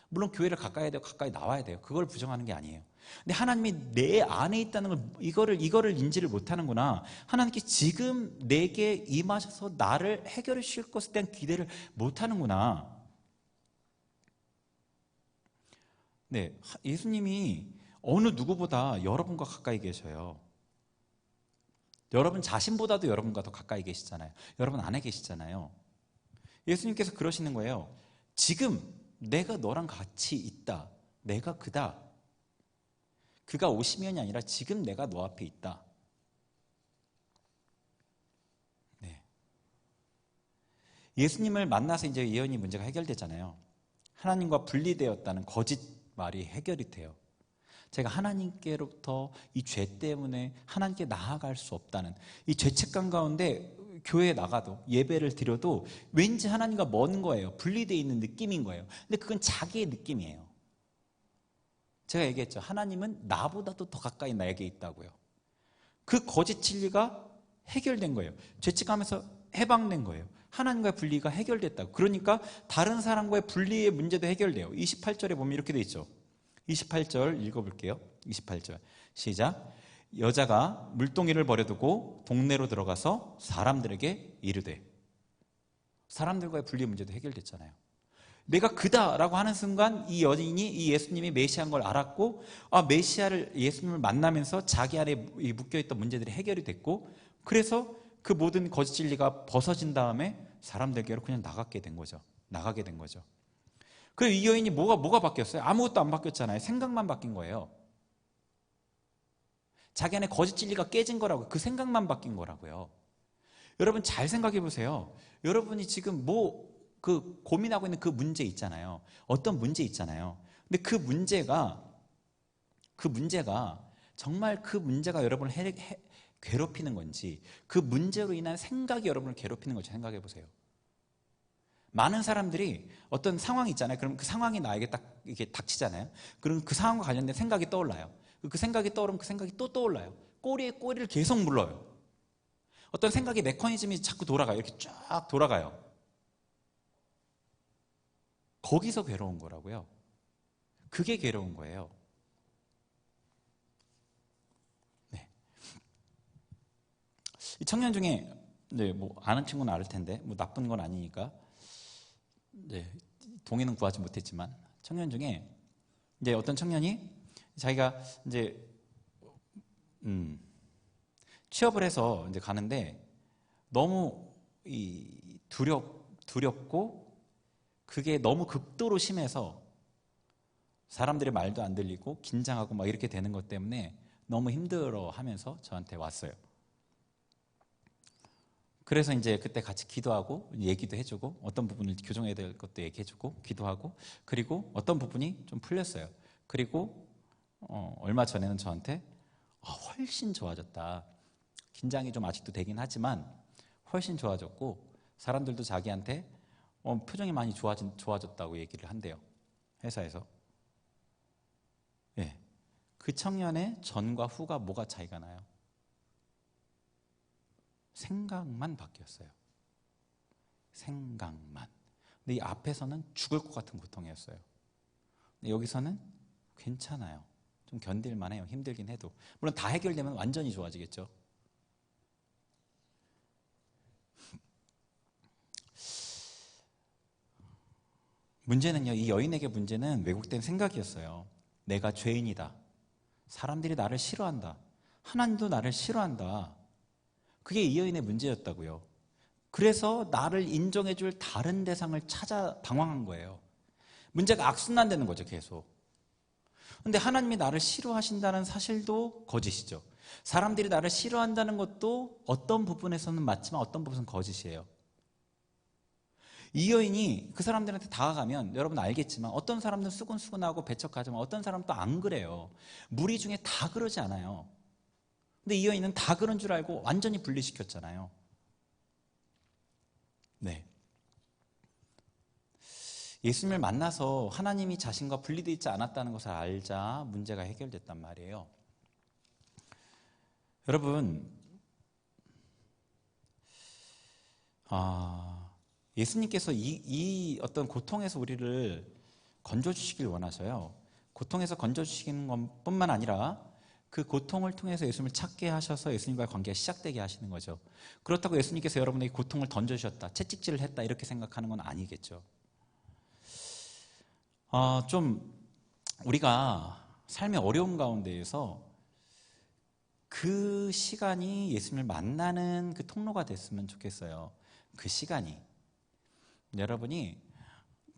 물론 교회를 가까이 해야 되고 가까이 나와야 돼요. 그걸 부정하는 게 아니에요. 근데 하나님이 내 안에 있다는 걸 이거를 인지를 못하는구나. 하나님께 지금 내게 임하셔서 나를 해결해 주실 것에 대한 기대를 못하는구나. 네, 예수님이 어느 누구보다 여러분과 가까이 계셔요. 여러분 자신보다도 여러분과 더 가까이 계시잖아요. 여러분 안에 계시잖아요. 예수님께서 그러시는 거예요. 지금 내가 너랑 같이 있다. 내가 그다. 그가 오시면이 아니라 지금 내가 너 앞에 있다. 네. 예수님을 만나서 이제 예언이 문제가 해결되잖아요. 하나님과 분리되었다는 거짓말이 해결이 돼요. 제가 하나님께로부터 이 죄 때문에 하나님께 나아갈 수 없다는 이 죄책감 가운데 교회에 나가도 예배를 드려도 왠지 하나님과 먼 거예요. 분리되어 있는 느낌인 거예요. 근데 그건 자기의 느낌이에요. 제가 얘기했죠. 하나님은 나보다도 더 가까이 나에게 있다고요. 그 거짓 진리가 해결된 거예요. 죄책감에서 해방된 거예요. 하나님과의 분리가 해결됐다고. 그러니까 다른 사람과의 분리의 문제도 해결돼요. 28절에 보면 이렇게 돼 있죠. 28절 읽어볼게요. 28절 시작. 여자가 물동이를 버려두고 동네로 들어가서 사람들에게 이르되. 사람들과의 분리 문제도 해결됐잖아요. 내가 그다라고 하는 순간 이 여인이 이 예수님이 메시아인 걸 알았고, 메시아를, 예수님을 만나면서 자기 안에 묶여있던 문제들이 해결이 됐고, 그래서 그 모든 거짓 진리가 벗어진 다음에 사람들께로 그냥 나가게 된 거죠. 그리고 이 여인이 뭐가 바뀌었어요? 아무것도 안 바뀌었잖아요. 생각만 바뀐 거예요. 자기 안에 거짓 진리가 깨진 거라고요. 그 생각만 바뀐 거라고요. 여러분 잘 생각해 보세요. 여러분이 지금 고민하고 있는 그 문제 있잖아요. 어떤 문제 있잖아요. 근데 그 문제가 정말 그 문제가 여러분을 괴롭히는 건지, 그 문제로 인한 생각이 여러분을 괴롭히는 건지 생각해 보세요. 많은 사람들이 어떤 상황이 있잖아요. 그럼 그 상황이 나에게 딱 이렇게 닥치잖아요. 그럼 그 상황과 관련된 생각이 떠올라요. 그 생각이 떠오르면 그 생각이 또 떠올라요. 꼬리에 꼬리를 계속 물러요. 어떤 생각의 메커니즘이 자꾸 돌아가요. 이렇게 쫙 돌아가요. 거기서 괴로운 거라고요. 그게 괴로운 거예요. 네. 이 청년 중에 아는 친구는 알 텐데 나쁜 건 아니니까 동의는 구하지 못했지만, 청년 중에 어떤 청년이 자기가 취업을 해서 가는데 너무 두렵고 그게 너무 극도로 심해서 사람들의 말도 안 들리고 긴장하고 막 이렇게 되는 것 때문에 너무 힘들어 하면서 저한테 왔어요. 그래서 그때 같이 기도하고 얘기도 해주고, 어떤 부분을 교정해야 될 것도 얘기해주고 기도하고, 그리고 어떤 부분이 좀 풀렸어요. 그리고 얼마 전에는 저한테 훨씬 좋아졌다. 긴장이 좀 아직도 되긴 하지만 훨씬 좋아졌고, 사람들도 자기한테 표정이 많이 좋아졌다고 얘기를 한대요. 회사에서. 예. 그 청년의 전과 후가 뭐가 차이가 나요? 생각만 바뀌었어요. 생각만. 근데 이 앞에서는 죽을 것 같은 고통이었어요. 근데 여기서는 괜찮아요. 좀 견딜만 해요. 힘들긴 해도. 물론 다 해결되면 완전히 좋아지겠죠. 문제는요, 이 여인에게 문제는 왜곡된 생각이었어요. 내가 죄인이다. 사람들이 나를 싫어한다. 하나님도 나를 싫어한다. 그게 이 여인의 문제였다고요. 그래서 나를 인정해줄 다른 대상을 찾아 방황한 거예요. 문제가 악순환되는 거죠, 계속. 근데 하나님이 나를 싫어하신다는 사실도 거짓이죠. 사람들이 나를 싫어한다는 것도 어떤 부분에서는 맞지만 어떤 부분에서는 거짓이에요. 이 여인이 그 사람들한테 다가가면 여러분 알겠지만, 어떤 사람들은 수근수근하고 배척하지만 어떤 사람은 또 안 그래요. 무리 중에 다 그러지 않아요. 근데 이 여인은 다 그런 줄 알고 완전히 분리시켰잖아요. 네. 예수님을 만나서 하나님이 자신과 분리되어 있지 않았다는 것을 알자 문제가 해결됐단 말이에요. 여러분, 예수님께서 이 어떤 고통에서 우리를 건져주시길 원하셔요. 고통에서 건져주시는 것뿐만 아니라 그 고통을 통해서 예수님을 찾게 하셔서 예수님과의 관계가 시작되게 하시는 거죠. 그렇다고 예수님께서 여러분에게 고통을 던져주셨다, 채찍질을 했다 이렇게 생각하는 건 아니겠죠. 좀 우리가 삶의 어려움 가운데에서 그 시간이 예수님을 만나는 그 통로가 됐으면 좋겠어요. 그 시간이. 여러분이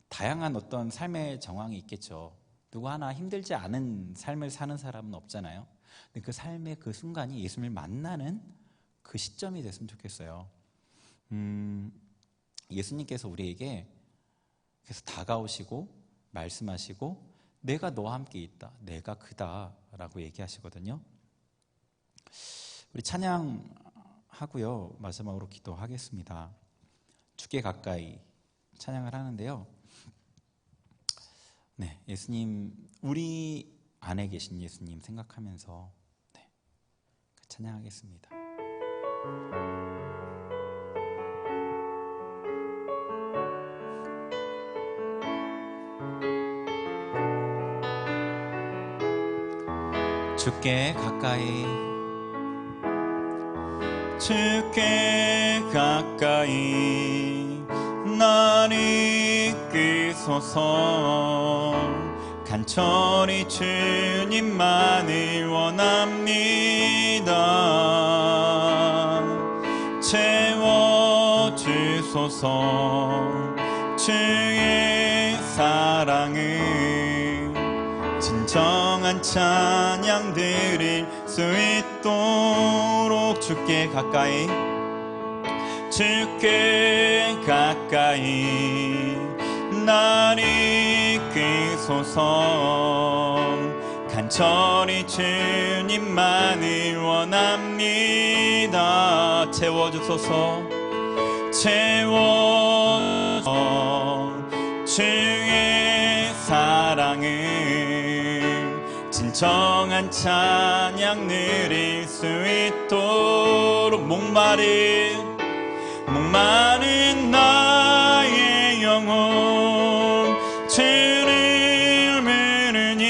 다양한 어떤 삶의 정황이 있겠죠. 누구 하나 힘들지 않은 삶을 사는 사람은 없잖아요. 근데 그 삶의 그 순간이 예수님을 만나는 그 시점이 됐으면 좋겠어요. 예수님께서 우리에게 그래서 다가오시고 말씀하시고, 내가 너와 함께 있다, 내가 그다라고 얘기하시거든요. 우리 찬양하고요, 마지막으로 기도하겠습니다. 주께 가까이 찬양을 하는데요. 네, 예수님, 우리 안에 계신 예수님 생각하면서 찬양하겠습니다. 주께 가까이, 주께 가까이 날 이끌 이끄소서. 간절히 주님만을 원합니다. 채워주소서. 주의 사랑을 진정한 찬양 드릴 수 있도록 주께 가까이 날 이끄소서. 간절히 주님만을 원합니다. 채워주소서. 주의 사랑을 진정한 찬양 누릴 수 있도록 목마른 나의 영혼 주를 부르니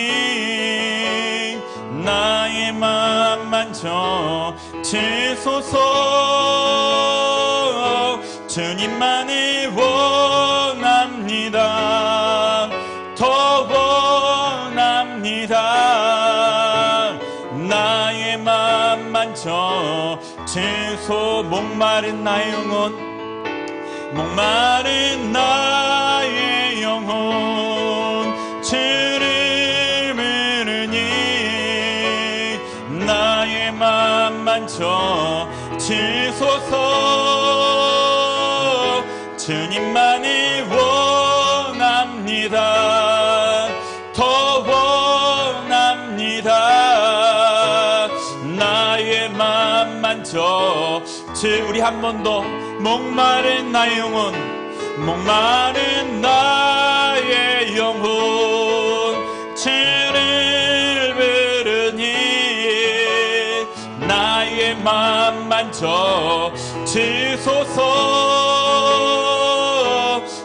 나의 맘 만져 주소서. 주님만을 원합니다. 더 원합니다. 나의 맘 만져 주소. 목마른 나의 영혼 주를 부르니 나의 맘 만져 주소서. 주님만을 원합니다. 더 원합니다. 나의 맘 만져 우리 한 번 더. 목마른 나의 영혼 주를 부르니 나의 맘 만져 주소서.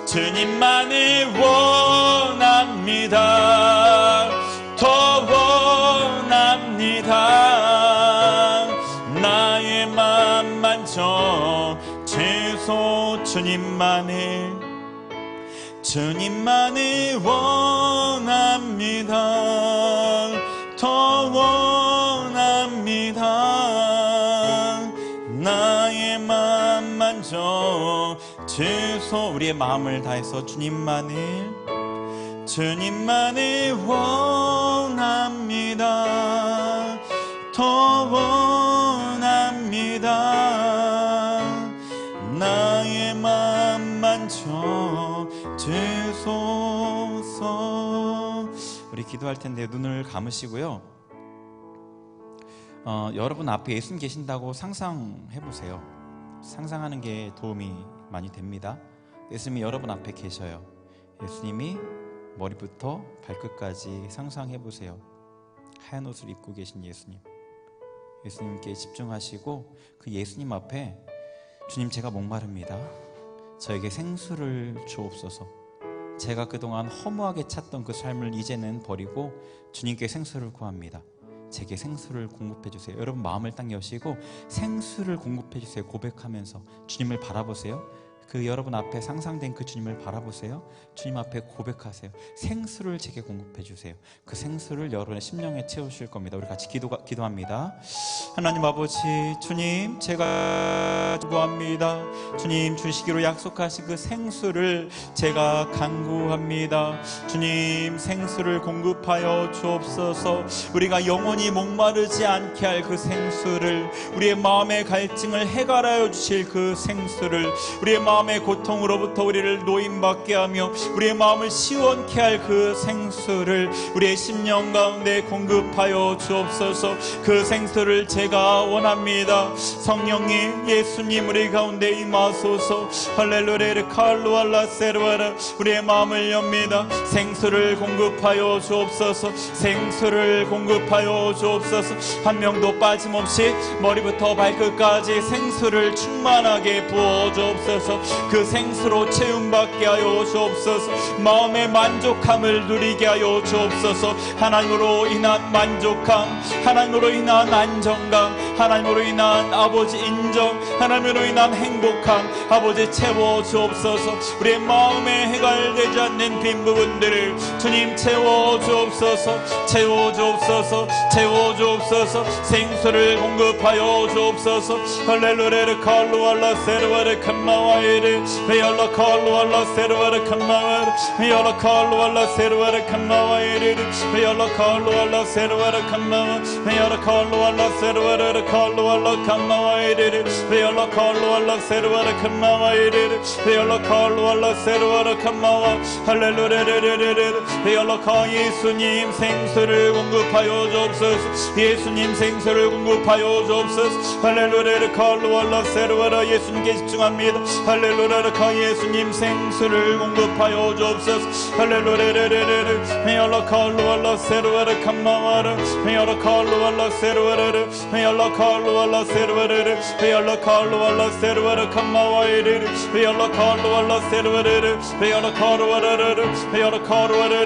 주님만을 원합니다. 더 원합니다. 나의 맘 만져 주소. 주님만을 원합니다. 더 원합니다. 나의 맘 만져 주소. 우리의 마음을 다해서 주님만을 원합니다. 더 원합니다. 나의 맘 만져 주소서. 우리 기도할 텐데 눈을 감으시고요. 여러분 앞에 예수님 계신다고 상상해 보세요. 상상하는 게 도움이 많이 됩니다. 예수님이 여러분 앞에 계셔요. 예수님이 머리부터 발끝까지 상상해 보세요. 하얀 옷을 입고 계신 예수님께 집중하시고 그 예수님 앞에 주님, 제가 목마릅니다. 저에게 생수를 주옵소서. 제가 그동안 허무하게 찾던 그 삶을 이제는 버리고 주님께 생수를 구합니다. 제게 생수를 공급해 주세요. 여러분 마음을 딱 여시고 생수를 공급해 주세요. 고백하면서 주님을 바라보세요. 그 여러분 앞에 상상된 그 주님을 바라보세요. 주님 앞에 고백하세요. 생수를 제게 공급해 주세요. 그 생수를 여러분의 심령에 채우실 겁니다. 우리 같이 기도합니다. 하나님 아버지, 주님, 제가 구합니다. 주님 주시기로 약속하신 그 생수를 제가 간구합니다. 주님, 생수를 공급하여 주옵소서. 우리가 영원히 목마르지 않게 할 그 생수를, 우리의 마음의 갈증을 해결하여 주실 그 생수를, 우리의 마음의 고통으로부터 우리를 노임받게 하며 우리의 마음을 시원케 할 그 생수를 우리의 심령 가운데 공급하여 주옵소서. 그 생수를 제가 원합니다. 성령님, 예수님 우리 가운데 임하소서. 할렐루야 칼루알라 세르바라. 우리의 마음을 엽니다. 생수를 공급하여 주옵소서. 생수를 공급하여 주옵소서. 한 명도 빠짐없이 머리부터 발끝까지 생수를 충만하게 부어 주옵소서. 그 생수로 채움받게 하여 주옵소서. 마음의 만족함을 누리게 하여 주옵소서. 하나님으로 인한 만족함, 하나님으로 인한 안정감, 하나님으로 인한 아버지 인정, 하나님으로 인한 행복함, 아버지 채워 주옵소서. 우리의 마음에 해갈되지 않는 빈 부분들을 주님 채워 주옵소서. 채워 주옵소서. 채워 주옵소서. 생수를 공급하여 주옵소서. 할렐루야 칼루알라 세르와르 칸마와이르 베알라 칼루알라 세르와르 칸마와르 베알라 칼루알라 세르와르 칸마와이르 베알라 칼루알라 세르와르 칸마와 베알라 칼루알라 세르와르 칼루알라 칸마와이르 베알라 칼루알라 세르와르 칸마와이르 베알라 칼루알라 세르와르 칸마와 할렐루야 베알라 카 예수님 생수를 공급하여 주옵소서. 예수님 생수를 공급하여 주옵소서. 할렐루야 칼루알라 세르와라 예수님께 집중합니다. 할렐루야 카 예수님 생수를 공급하여 주옵소서. 할렐루야 메알라 칼루알라 세르와라 칸마와라 메알라 칼루알라 세르와라 메알라 칼루알라 세르와라 메알라 칼루알라 세르와라 칸마와이르 메알라 칼루알라 세르와라 메알라 칼루알라 메알라 칼루알라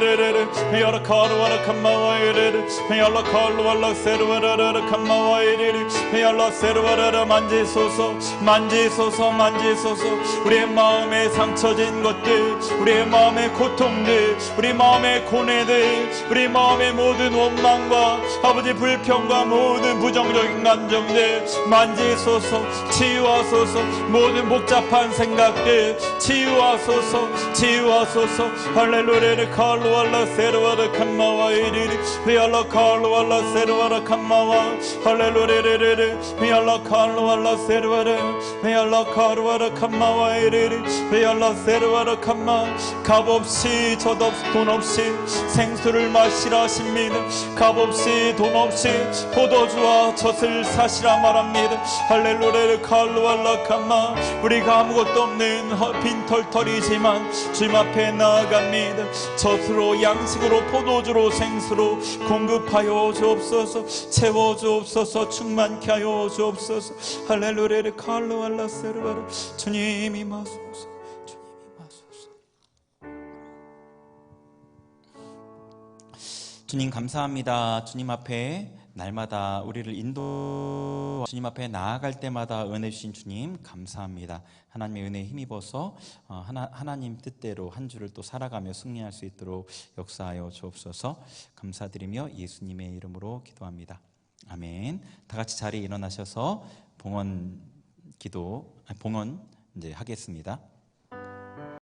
메알라 칼루알라 칸마와이르 메알라 칼루알라 세르와라 칸마와이르 메알라 세르와라 만지소서 만지소서 만지소서. 우리의 마음에 상처진 것들, 우리의 마음의 고통들, 우리 마음의 고뇌들, 우리 마음의 모든 원망과 아버지 불평과 모든 부정적인 감정들 만지소서. 치유하소서. 모든 복잡한 생각들 치유하소서. 치유하소서. 할렐루야 칼루알라 세르와라 칸마와이리리 베알라 칼루알라 세르와라 칸마와 할렐루야 베알라 칼루알라 세르와라 베알라 칼루알라 칸마와이리리 베알라 세르와라 칸마. 값없이 돈 없이 생수를 마시라 하십니다. 값없이 돈 없이 포도주와 젖을 사시라 말합니다. 할렐루야 칼루알라 칸마. 우리가 아무것도 없는 빈털털이지만 주님 앞에 나아갑니다. 젖으로 양식으로 포도주로 생수로 공급하여 주옵소서. 채워 주옵소서. 충만케 하여 주옵소서. 할렐루야 칼루알라 세르바라. 주님이 마소서. 주님 감사합니다. 주님 앞에 날마다 우리를 주님 앞에 나아갈 때마다 은혜 주신 주님 감사합니다. 하나님의 은혜에 힘입어서 하나님 뜻대로 한 주를 또 살아가며 승리할 수 있도록 역사하여 주옵소서. 감사드리며 예수님의 이름으로 기도합니다. 아멘. 다 같이 자리에 일어나셔서 봉헌 이제 하겠습니다.